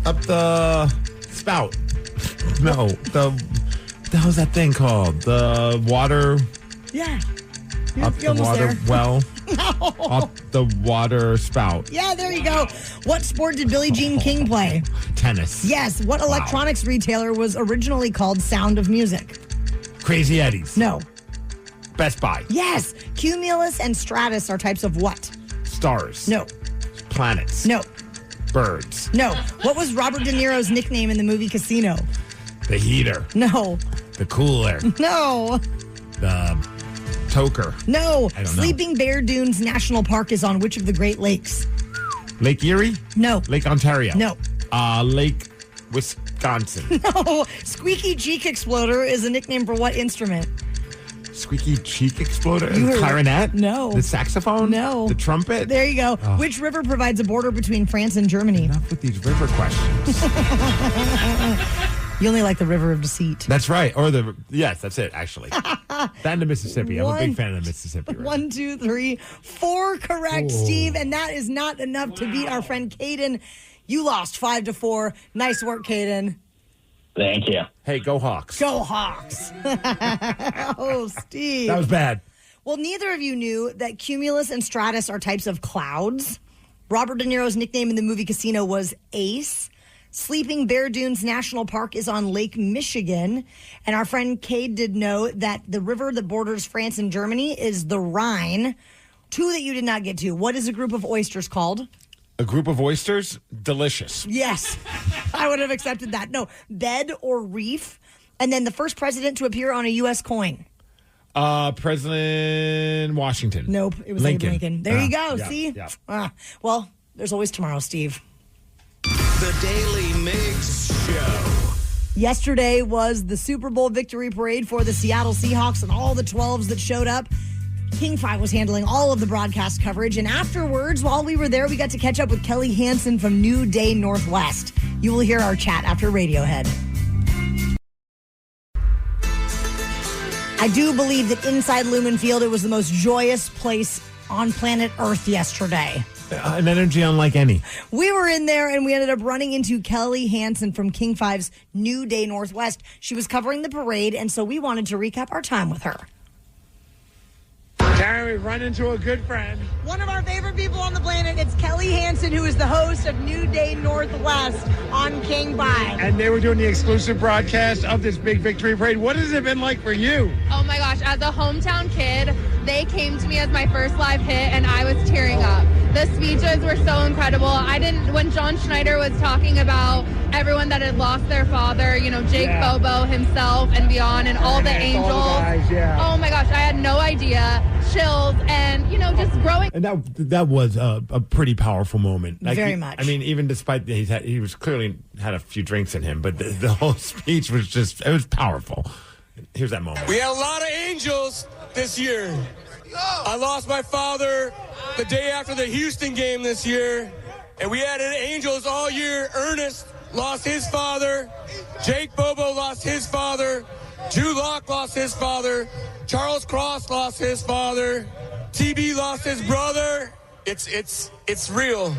Up the spout. No, the how's that thing called? The water. Yeah. Up the water well. No. Up the water spout. Yeah, there you go. What sport did Billie Jean King play? Tennis. Yes. What electronics retailer was originally called Sound of Music? Crazy Eddie's. No. Best Buy. Yes. Cumulus and stratus are types of what? Stars. No. Planets. No. Birds. No. What was Robert De Niro's nickname in the movie Casino? The heater. No. The cooler. No. The toker. No. I don't know. Sleeping Bear Dunes National Park is on which of the Great Lakes? Lake Erie? No. Lake Ontario? No. Lake Wisconsin. No. Squeaky Cheek Exploder is a nickname for what instrument? Squeaky cheek exploder? You The were- clarinet? No. The saxophone? No. The trumpet? There you go. Oh. Which river provides a border between France and Germany? Enough with these river questions. You only like the River of Deceit. That's right. Or yes, that's it, actually. Fan of Mississippi. I'm a big fan of the Mississippi River. 1, 2, 3, 4 correct, Oh. Steve. And that is not enough to beat our friend Caden. You lost 5-4. Nice work, Caden. Thank you. Hey, go Hawks. Go Hawks. Oh, Steve. That was bad. Well, neither of you knew that cumulus and stratus are types of clouds. Robert De Niro's nickname in the movie Casino was Ace. Sleeping Bear Dunes National Park is on Lake Michigan. And our friend Cade did know that the river that borders France and Germany is the Rhine. 2 that you did not get to. What is a group of oysters called? A group of oysters? Delicious. Yes, I would have accepted that. No, bed or reef. And then the first president to appear on a U.S. coin. President Washington. Nope, it was Abe Lincoln. There you go. Yeah, See? yeah. Well, there's always tomorrow, Steve. The Daily Migs Show. Yesterday was the Super Bowl victory parade for the Seattle Seahawks and all the 12s that showed up. King 5 was handling all of the broadcast coverage. And afterwards, while we were there, we got to catch up with Kelly Hansen from New Day Northwest. You will hear our chat after Radiohead. I do believe that inside Lumen Field, it was the most joyous place on planet Earth yesterday. An energy unlike any. We were in there and we ended up running into Kelly Hansen from King 5's New Day Northwest. She was covering the parade, and so we wanted to recap our time with her. Karen, we've run into a good friend. One of our favorite people on the planet, it's Kelly Hansen, who is the host of New Day Northwest on King 5. And they were doing the exclusive broadcast of this big victory parade. What has it been like for you? Oh my gosh, as a hometown kid, they came to me as my first live hit and I was tearing up. The speeches were so incredible. When John Schneider was talking about everyone that had lost their father, you know, Jake Bobo himself and beyond and all the angels. All the guys, yeah. Oh my gosh, I had no idea. Chills and, you know, just growing. And that was a pretty powerful moment. Very much. I mean, even despite he was clearly had a few drinks in him, but the whole speech was it was powerful. Here's that moment. We had a lot of angels this year. I lost my father the day after the Houston game this year, and we had angels all year. Ernest lost his father. Jake Bobo lost his father. Drew Locke lost his father. Charles Cross lost his father. TB lost his brother. It's real.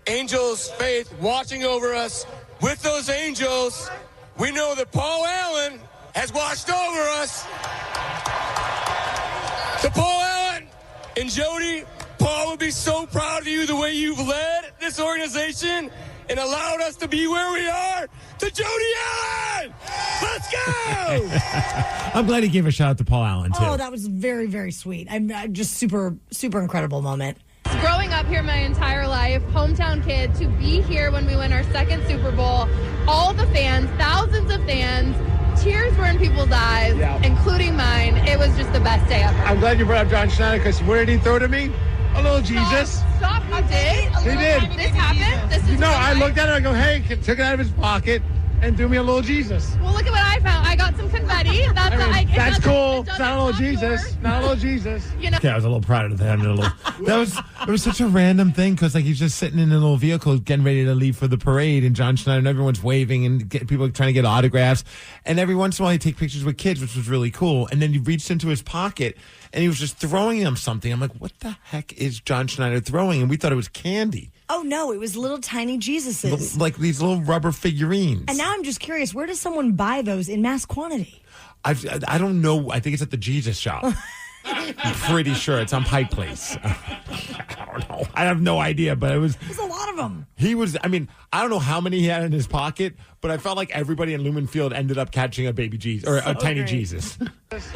Angels' faith watching over us. With those angels, we know that Paul Allen has watched over us. To Paul Allen and Jody, Paul would be so proud of you the way you've led this organization and allowed us to be where we are. To Jody Allen! Let's go! I'm glad he gave a shout out to Paul Allen, too. Oh, that was very, very sweet. I'm just super, super incredible moment. Growing up here my entire life, hometown kid, to be here when we win our second Super Bowl, all the fans, thousands of fans, tears were in people's eyes, including mine. It was just the best day ever. I'm glad you brought up John Schneider, because what did he throw to me? A little Jesus. Stop, you did? He did. This happened? This is No, real I life? looked at it and I go, hey, took it out of his pocket and threw me a little Jesus. Well, look at what I found. I got some confetti. That's cool. It's not a little Jesus. Not a little Jesus. You know. Yeah, I was a little proud of him. It was such a random thing because like he's just sitting in a little vehicle getting ready to leave for the parade, and John Schneider and everyone's waving and people are trying to get autographs, and every once in a while he take pictures with kids, which was really cool. And then he reached into his pocket and he was just throwing them something. I'm like, what the heck is John Schneider throwing? And we thought it was candy. Oh, no, it was little tiny Jesuses. Like these little rubber figurines. And now I'm just curious, where does someone buy those in mass quantity? I don't know. I think it's at the Jesus shop. I'm pretty sure it's on Pike Place. I don't know. I have no idea, but There's a lot of them. I don't know how many he had in his pocket, but I felt like everybody in Lumen Field ended up catching a baby Jesus or a tiny Jesus.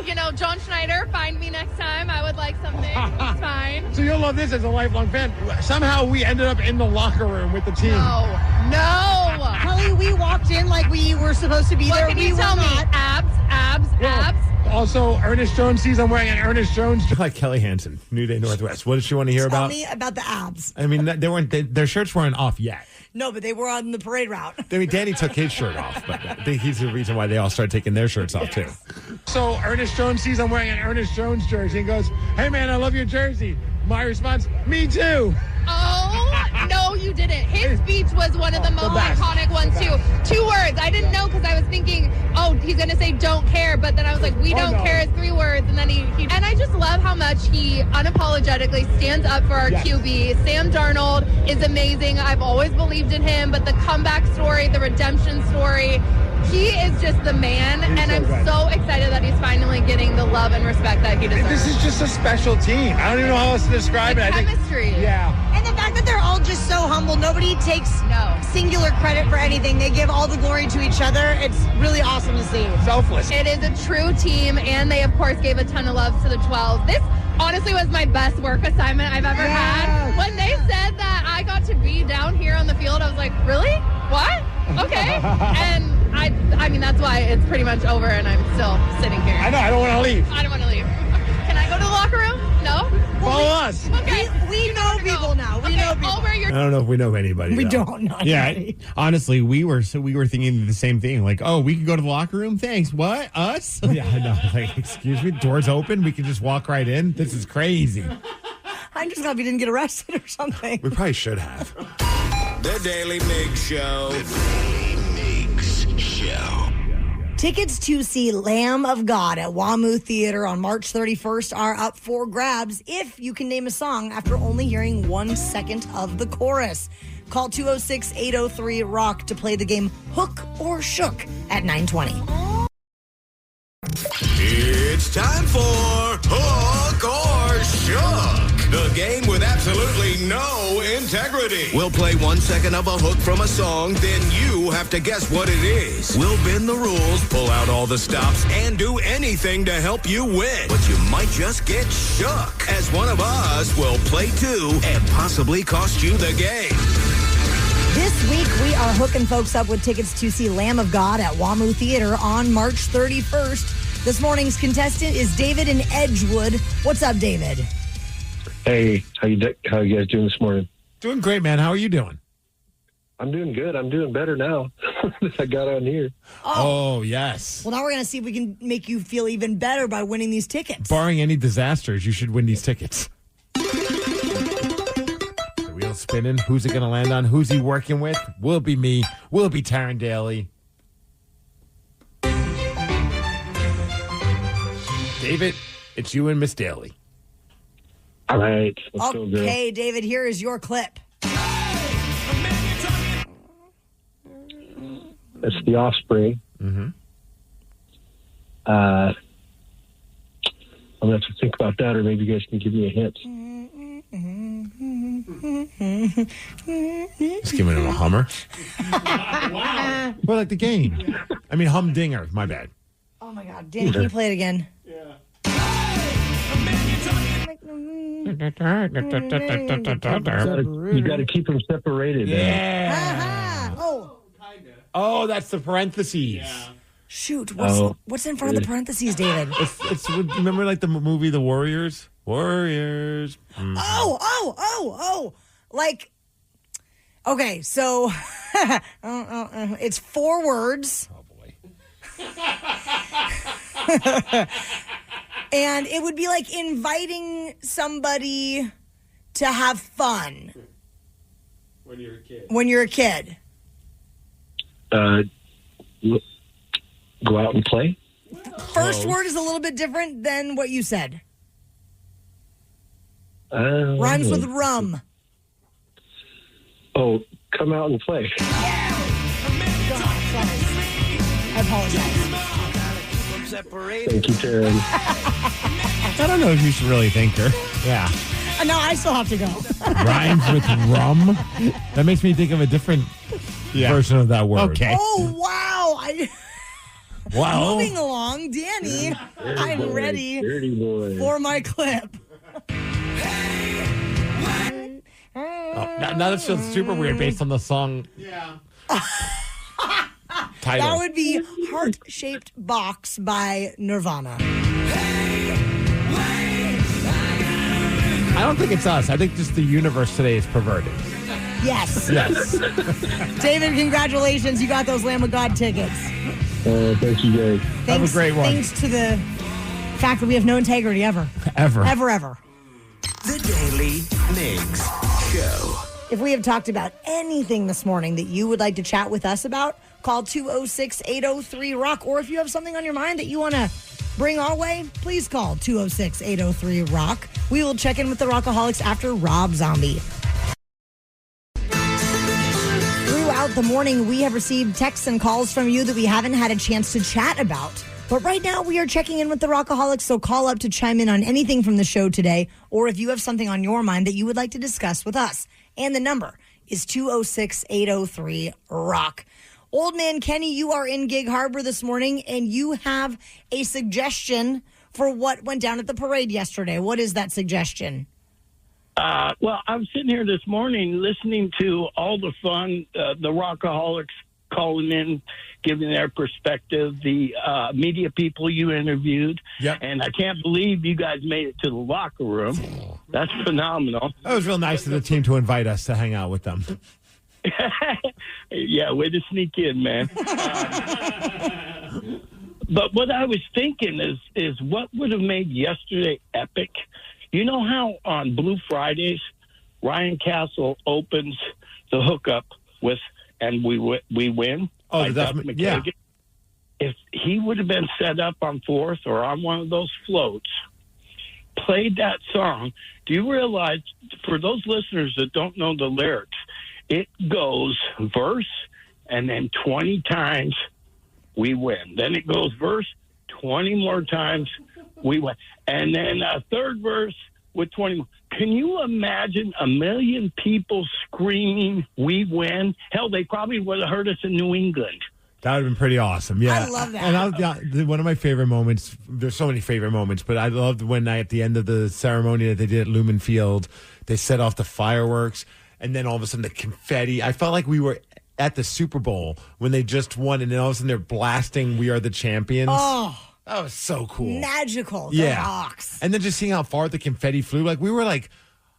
You know, John Schneider, find me next time. I would like something. It's fine. So you'll love this as a lifelong fan. Somehow we ended up in the locker room with the team. No. Holly, we walked in like we were supposed to be there. What can you tell me? Abs. Also, Ernest Jones sees I'm wearing an Ernest Jones. Like Kelly Hansen, New Day Northwest. What does she want to hear about? Tell me about the abs. I mean, their shirts weren't off yet. No, but they were on the parade route. I mean, Danny took his shirt off, but I think he's the reason why they all started taking their shirts off, too. So Ernest Jones sees I'm wearing an Ernest Jones jersey and goes, "Hey, man, I love your jersey." My response, "Me too." Oh, no, you didn't. His speech was one of the most iconic ones, too. 2 words. I didn't know because I was thinking, oh, he's going to say don't care. But then I was like, we don't care is 3 words. And then he and I just love how much he unapologetically stands up for our QB. Sam Darnold is amazing. I've always believed in him. But the comeback story, the redemption story, he is just the man. And I'm so excited that he's finally getting the love and respect that he deserves. This is just a special team. I don't even know how else to describe it. Chemistry. And the fact that they're all just so humble. Nobody takes singular credit for anything. They give all the glory to each other. It's really awesome to see. Selfless. It is a true team, and they, of course, gave a ton of love to the 12. This honestly was my best work assignment I've ever had. When they said that I got to be down here on the field, I was like, really? What? Okay. And I mean, that's why it's pretty much over, and I'm still sitting here. I know. I don't want to leave. I don't want to leave. Can I go to the locker room? No? Follow us. Okay. We know people now. We know people. I don't know if we know anybody. We though. don't know. Yeah, honestly, we were thinking the same thing. Like, oh, we could go to the locker room. Thanks. What? Us? Yeah, I know. Like, excuse me, doors open. We can just walk right in. This is crazy. I'm just glad we didn't get arrested or something. We probably should have. The Daily Migs Show. The Daily Migs Show. Tickets to see Lamb of God at WAMU Theater on March 31st are up for grabs if you can name a song after only hearing 1 second of the chorus. Call 206-803-ROCK to play the game Hook or Shook at 9:20. It's time for Hook or Shook, the game with absolutely no integrity. We'll play 1 second of a hook from a song, then you have to guess what it is. We'll bend the rules, pull out all the stops, and do anything to help you win. But you might just get shook, as one of us will play too and possibly cost you the game. This week, we are hooking folks up with tickets to see Lamb of God at WAMU Theater on March 31st. This morning's contestant is David in Edgewood. What's up, David? Hey, how you guys doing this morning? Doing great, man. How are you doing? I'm doing good. I'm doing better now that I got on here. Oh, yes. Well, now we're going to see if we can make you feel even better by winning these tickets. Barring any disasters, you should win these tickets. The wheel's spinning. Who's it going to land on? Who's he working with? Will be me. Will be Taryn Daly. David, it's you and Miss Daly. All right. Let's go, girl. Okay, David, here is your clip. It's The Offspring. Mm-hmm. I'm going to have to think about that, or maybe you guys can give me a hint. Just giving him a hummer. Well, like the game. I mean, humdinger. My bad. Oh, my God. Danny, can you play it again? You got to keep them separated. Yeah. Oh, that's the parentheses. Yeah. Shoot, what's in front of the parentheses, David? It's remember like the movie The Warriors? Warriors. Mm. Oh. Like, okay, so it's 4 words. Oh, boy. And it would be like inviting somebody to have fun. When you're a kid. When you're a kid. Go out and play. First word is a little bit different than what you said. Rhymes with rum. Oh, come out and play. I apologize. Thank you, Taryn. I don't know if you should really thank her. Yeah. No, I still have to go. Rhymes with rum? That makes me think of a different version of that word. Okay. Oh, wow. Wow. Moving along, Danny, I'm ready for my clip. Now this feels super weird based on the song. Yeah. Title. That would be Heart-Shaped Box by Nirvana. I don't think it's us. I think just the universe today is perverted. Yes. Yes. David, congratulations. You got those Lamb of God tickets. Thank you, guys. Have a great one. Thanks to the fact that we have no integrity ever. Ever. The Daily Migs Show. If we have talked about anything this morning that you would like to chat with us about, call 206-803-ROCK. Or if you have something on your mind that you want to bring our way, please call 206-803-ROCK. We will check in with the Rockaholics after Rob Zombie. Throughout the morning, we have received texts and calls from you that we haven't had a chance to chat about. But right now, we are checking in with the Rockaholics, so call up to chime in on anything from the show today, or if you have something on your mind that you would like to discuss with us. And the number is 206-803-ROCK. Old man Kenny, you are in Gig Harbor this morning, and you have a suggestion for what went down at the parade yesterday. What is that suggestion? Well, I'm sitting here this morning listening to all the fun, the Rockaholics calling in, giving their perspective, the media people you interviewed. Yep. And I can't believe you guys made it to the locker room. That's phenomenal. That was real nice of the team to invite us to hang out with them. Yeah, way to sneak in, man. But what I was thinking is what would have made yesterday epic? You know how on Blue Fridays, Ryan Castle opens the hookup with "And We Win"? Oh, by Duff McKagan? Yeah. If he would have been set up on Fourth or on one of those floats, played that song, do you realize, for those listeners that don't know the lyrics, it goes verse and then 20 times we win. Then it goes verse 20 more times we win. And then a third verse with 20 more. Can you imagine 1 million people screaming we win? Hell, they probably would have heard us in New England. That would have been pretty awesome. Yeah. I love that. And one of my favorite moments, there's so many favorite moments, but I loved when at the end of the ceremony that they did at Lumen Field, they set off the fireworks, and then all of a sudden the confetti. I felt like we were at the Super Bowl when they just won, and then all of a sudden they're blasting "We Are the Champions." Oh, that was so cool. Magical. The Yeah. rocks. And then just seeing how far the confetti flew. Like, we were like,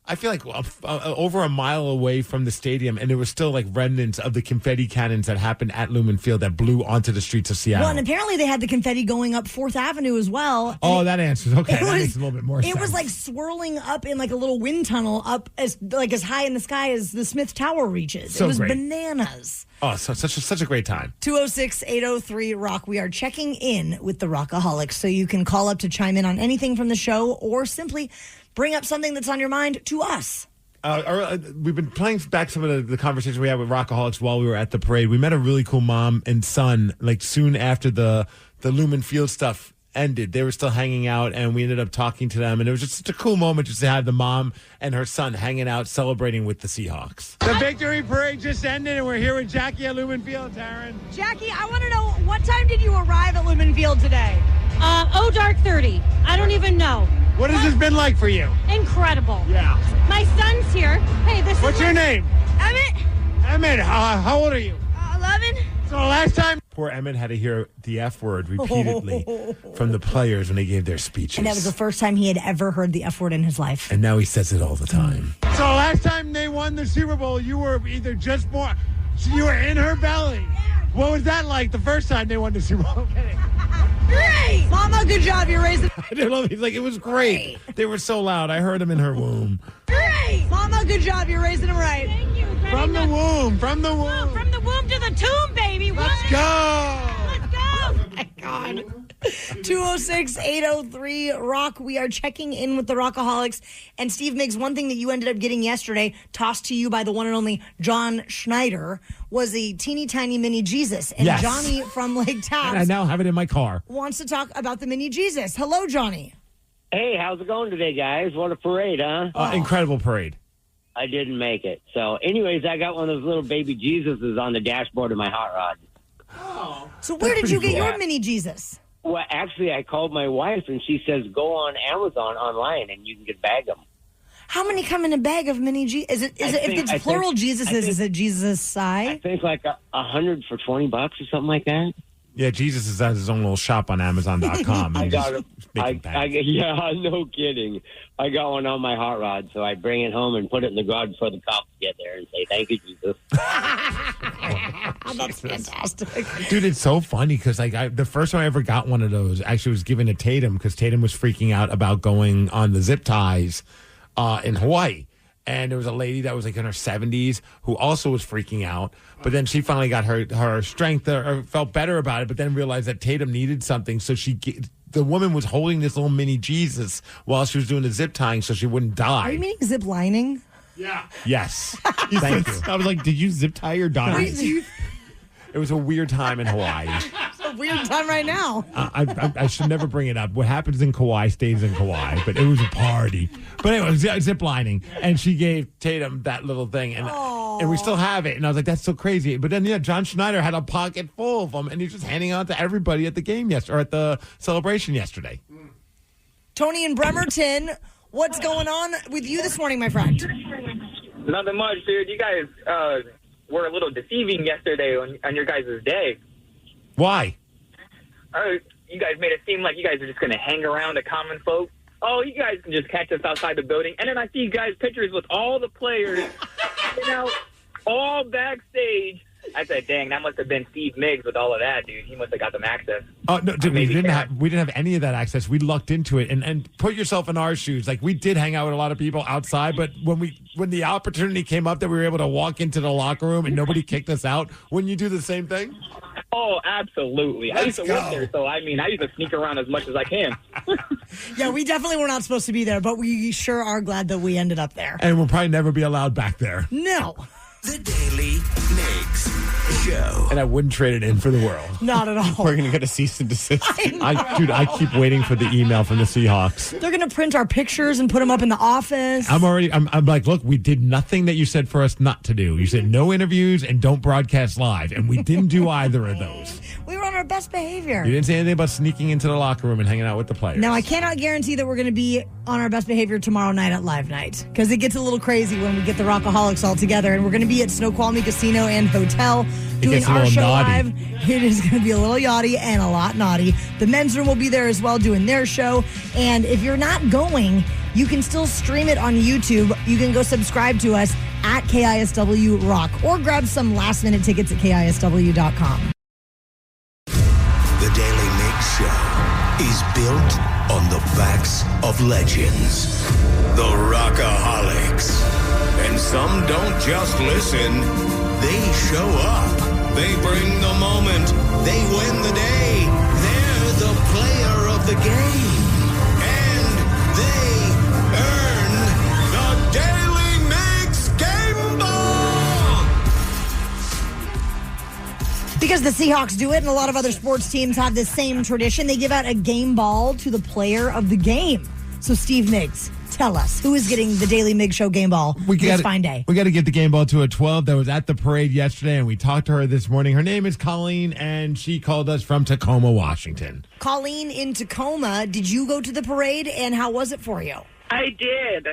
I feel like over a mile away from the stadium, and there was still like remnants of the confetti cannons that happened at Lumen Field that blew onto the streets of Seattle. Well, and apparently they had the confetti going up 4th Avenue as well. Oh, that answers. Okay, that was- makes a little bit more sense. It was like swirling up in like a little wind tunnel up as high in the sky as the Smith Tower reaches. So it was great. bananas. Oh, such a great time. 206-803-ROCK. We are checking in with the Rockaholics, so you can call up to chime in on anything from the show or simply bring up something that's on your mind to us. We've been playing back some of the conversations we had with Rockaholics while we were at the parade. We met a really cool mom and son, like soon after the Lumen Field stuff ended. They were still hanging out, and we ended up talking to them, and it was just such a cool moment just to have the mom and her son hanging out celebrating with the Seahawks. The victory parade just ended, and we're here with Jackie at Lumen Field, Taryn. Jackie, I want to know, what time did you arrive at Lumen Field today? dark 30. I don't even know. What has this been like for you? Incredible. Yeah. My son's here. Hey, this What's is your name? Emmett. Emmett, how old are you? 11. So last time... Poor Emmett had to hear the F word repeatedly from the players when they gave their speeches. And that was the first time he had ever heard the F word in his life. And now he says it all the time. So last time they won the Super Bowl, you were either just born... So you were in her belly. What was that like the first time they won the Super Bowl? Great! Mama, good job. You're raising... I don't know. He's like, it was great. They were so loud. I heard them in her womb. Great! Mama, good job. You're raising them right. Thank you. From the womb. From the womb to the tomb, baby. Let's go. Let's go. Oh, my God. 206-803-ROCK. We are checking in with the Rockaholics. And Steve Migs, one thing that you ended up getting yesterday, tossed to you by the one and only John Schneider, was a teeny tiny mini Jesus. And Yes. Johnny from Lake Tahoe And I now have it in my car. wants to talk about the mini Jesus. Hello, Johnny. Hey, how's it going today, guys? What a parade, huh? Incredible parade. I didn't make it. So, anyways, I got one of those little baby Jesuses on the dashboard of my hot rod. So where did you get your mini Jesus? Well, actually, I called my wife, and she says, go on Amazon online, and you can get bag them. How many come in a bag of mini Jesus? Is it if it's plural Jesuses, is it Jesus size? I think like 100 for $20 or something like that. Yeah, Jesus has his own little shop on Amazon.com. I got it. Yeah, no kidding. I got one on my hot rod, so I bring it home and put it in the garage before the cops get there and say, thank you, Jesus. That's fantastic. Dude, it's so funny because the first time I ever got one of those actually was given to Tatum because Tatum was freaking out about going on the zip ties in Hawaii. And there was a lady that was like in her 70s who also was freaking out. But then she finally got her strength or felt better about it, but then realized that Tatum needed something. So the woman was holding this little mini Jesus while she was doing the zip tying so she wouldn't die. Are you meaning zip lining? Yeah. Yes. Thank you. I was like, did you zip tie your daughter? It was a weird time in Hawaii. It's a weird time right now. I should never bring it up. What happens in Kauai stays in Kauai, but it was a party. But anyway, zip lining, and she gave Tatum that little thing, and we still have it. And I was like, that's so crazy. But then, John Schneider had a pocket full of them, and he's just handing out to everybody at the game or at the celebration yesterday. Tony in Bremerton, what's going on with you this morning, my friend? Nothing much, dude. You guys were a little deceiving yesterday on your guys' day. Why? You guys made it seem like you guys are just going to hang around the common folk. Oh, you guys can just catch us outside the building. And then I see you guys pictures with all the players, all backstage. I said, dang, that must have been Steve Migs with all of that, dude. He must have got them access. Oh no, dude, we didn't have any of that access. We lucked into it, and put yourself in our shoes. Like we did hang out with a lot of people outside, but when the opportunity came up that we were able to walk into the locker room and nobody kicked us out, wouldn't you do the same thing? Oh, absolutely. I used to work there, so I used to sneak around as much as I can. Yeah, we definitely were not supposed to be there, but we sure are glad that we ended up there. And we'll probably never be allowed back there. No. The Daily Migs Show. And I wouldn't trade it in for the world. Not at all. We're going to get a cease and desist. I keep waiting for the email from the Seahawks. They're going to print our pictures and put them up in the office. I'm like, look, we did nothing that you said for us not to do. You said no interviews and don't broadcast live. And we didn't do either of those. We were on our best behavior. You didn't say anything about sneaking into the locker room and hanging out with the players. Now, I cannot guarantee that we're going to be on our best behavior tomorrow night at Live Night because it gets a little crazy when we get the Rockaholics all together. And we're going to be at Snoqualmie Casino and Hotel doing our show live. It is going to be a little yachty and a lot naughty. The men's room will be there as well doing their show. And if you're not going, you can still stream it on YouTube. You can go subscribe to us at KISW Rock or grab some last-minute tickets at KISW.com. The Daily Migs Show is built on the backs of legends. The Rockaholics. And some don't just listen, they show up. They bring the moment. They win the day. They're the player of the game. And they earn the Daily Migs Game Ball. Because the Seahawks do it and a lot of other sports teams have the same tradition, they give out a game ball to the player of the game. So Steve Migs, tell us, who is getting the Daily Migs Show game ball this fine day? We got to get the game ball to a 12 that was at the parade yesterday, and we talked to her this morning. Her name is Colleen, and she called us from Tacoma, Washington. Colleen in Tacoma, did you go to the parade, and how was it for you? I did.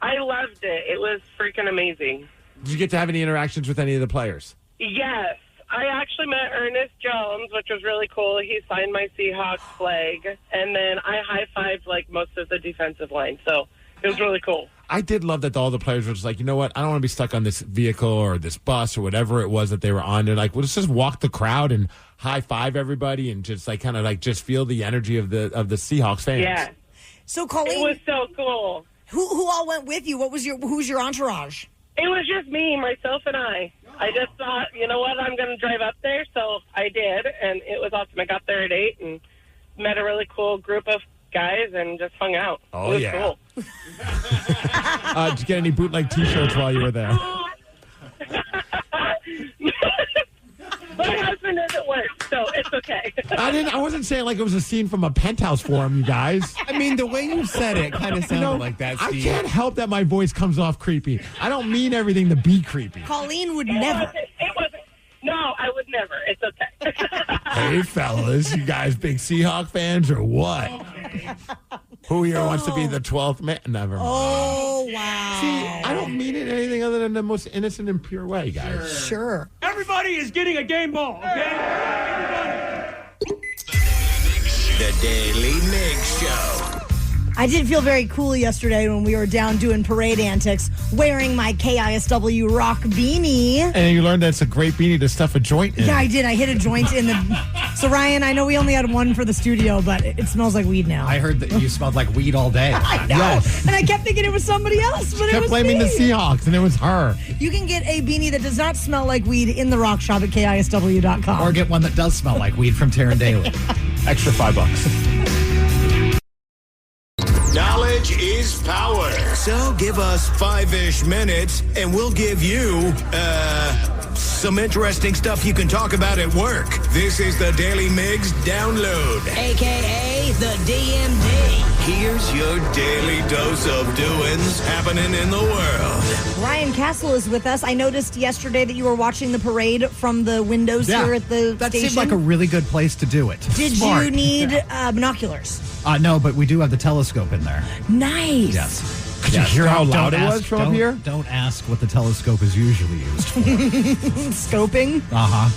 I loved it. It was freaking amazing. Did you get to have any interactions with any of the players? Yes. I actually met Ernest Jones, which was really cool. He signed my Seahawks flag, and then I high-fived, most of the defensive line, so it was really cool. I did love that all the players were just like, you know what? I don't want to be stuck on this vehicle or this bus or whatever it was that they were on. They're like, well, let's just walk the crowd and high five everybody and just like kind of like just feel the energy of the Seahawks fans. Yeah. So, Colleen, it was so cool. Who all went with you? Who's your entourage? It was just me, myself, and I. I just thought, you know what, I'm going to drive up there, so I did, and it was awesome. I got there at 8 and met a really cool group of guys and just hung out. Oh, it was yeah. cool. Did you get any bootleg T-shirts while you were there? My husband is at work, so it's okay. I wasn't saying like it was a scene from a Penthouse forum, you guys. I mean, the way you said it kind of sounded like that, Steve. I can't help that my voice comes off creepy. I don't mean everything to be creepy. Colleen would never. It wasn't. No, I would never. It's okay. Hey, fellas, you guys big Seahawk fans or what? Who here wants to be the 12th man? Never mind. Oh, wow. See, I don't mean it anything other than the most innocent and pure way, guys. Sure. Everybody is getting a game ball, okay? The Daily Migs Show. I did feel very cool yesterday when we were down doing parade antics, wearing my KISW rock beanie. And you learned that's a great beanie to stuff a joint in. Yeah, I did. I hit a joint in the... So, Ryan, I know we only had one for the studio, but it smells like weed now. I heard that you smelled like weed all day. I know. Yes. And I kept thinking it was somebody else, but it Kept was blaming me. the Seahawks, and it was her. You can get a beanie that does not smell like weed in the rock shop at KISW.com. Or get one that does smell like weed from Taryn Daly. Extra $5. Knowledge is power. So give us 5-ish minutes, and we'll give you, some interesting stuff you can talk about at work. This is the Daily Migs Download. A.K.A. the DMD. Here's your daily dose of doings happening in the world. Ryan Castle is with us. I noticed yesterday that you were watching the parade from the windows here at the that station. seemed like a really good place to do it. Did Smart. you need binoculars? No, but we do have the telescope in there. Nice. Yes. Could you hear how loud it was from up here? Don't ask what the telescope is usually used for. Scoping? Uh-huh.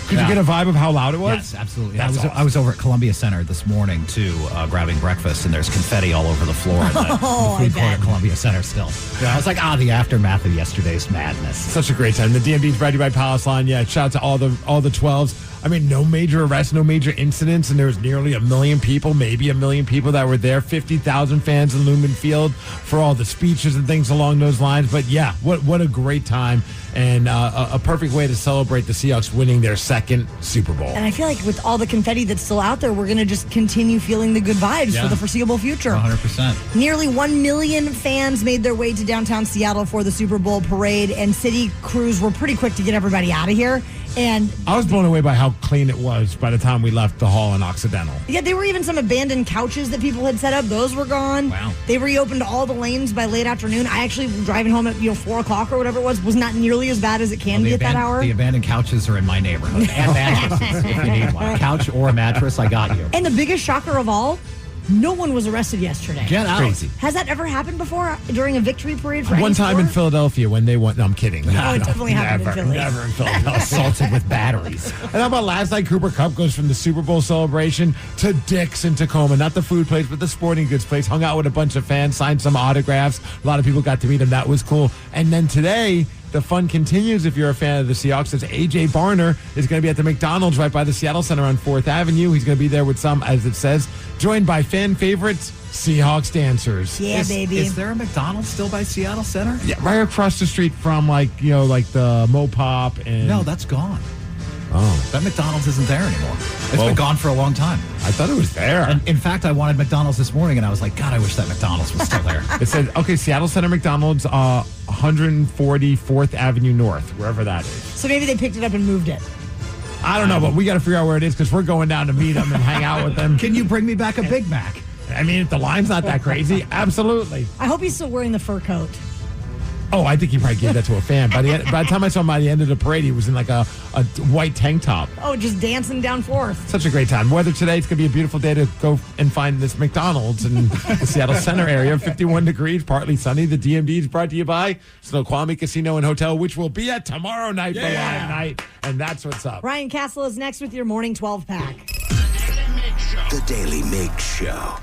Could you get a vibe of how loud it was? Yes, absolutely. That's I was over at Columbia Center this morning, too, grabbing breakfast, and there's confetti all over the floor in the food court at Columbia Center still. Yeah, I was like, the aftermath of yesterday's madness. Such a great time. The DMV's brought to you by Palace Line. Yeah, shout out to all the 12s. I mean, no major arrests, no major incidents, and there was nearly 1 million people, maybe 1 million people that were there. 50,000 fans in Lumen Field for all the speeches and things along those lines. But yeah, what a great time, and a perfect way to celebrate the Seahawks winning their second Super Bowl. And I feel like with all the confetti that's still out there, we're going to just continue feeling the good vibes for the foreseeable future. 100%. Nearly 1 million fans made their way to downtown Seattle for the Super Bowl parade, and city crews were pretty quick to get everybody out of here. And I was blown away by how clean it was by the time we left the hall in Occidental. Yeah, there were even some abandoned couches that people had set up. Those were gone. Wow. They reopened all the lanes by late afternoon. I actually, driving home at 4 o'clock or whatever it was not nearly as bad as it can be at that hour. The abandoned couches are in my neighborhood. And mattresses, if you need one. A couch or a mattress, I got you. And the biggest shocker of all, no one was arrested yesterday. Get out. Crazy. Has that ever happened before during a victory parade for One any time in sport? Philadelphia when they went. No, I'm kidding. Oh, it definitely happened in Philly. Never in Philadelphia. Assaulted with batteries. And how about last night? Cooper Kupp goes from the Super Bowl celebration to Dick's in Tacoma. Not the food place, but the sporting goods place. Hung out with a bunch of fans, signed some autographs. A lot of people got to meet him. That was cool. And then today, the fun continues if you're a fan of the Seahawks. As A.J. Barner is going to be at the McDonald's right by the Seattle Center on 4th Avenue. He's going to be there with some, as it says, joined by fan favorites, Seahawks dancers. Yeah, baby. Is there a McDonald's still by Seattle Center? Yeah, right across the street from like the Mopop and... No, that's gone. Oh. That McDonald's isn't there anymore. It's been gone for a long time. I thought it was there. And in fact, I wanted McDonald's this morning, and I was like, God, I wish that McDonald's was still there. It said, okay, Seattle Center McDonald's, 144th Avenue North, wherever that is. So maybe they picked it up and moved it. I don't know, but we got to figure out where it is because we're going down to meet them and hang out with them. Can you bring me back a Big Mac? I mean, if the line's not that crazy, absolutely. I hope he's still wearing the fur coat. Oh, I think he probably gave that to a fan. By the time I saw him by the end of the parade, he was in like a white tank top. Oh, just dancing down 4th. Such a great time. Weather today, it's going to be a beautiful day to go and find this McDonald's in the Seattle Center area. 51 degrees, partly sunny. The DMD is brought to you by Snoqualmie Casino and Hotel, which will be at tomorrow night for live night. And that's what's up. Ryan Castle is next with your morning 12-pack. The Daily Migs Show.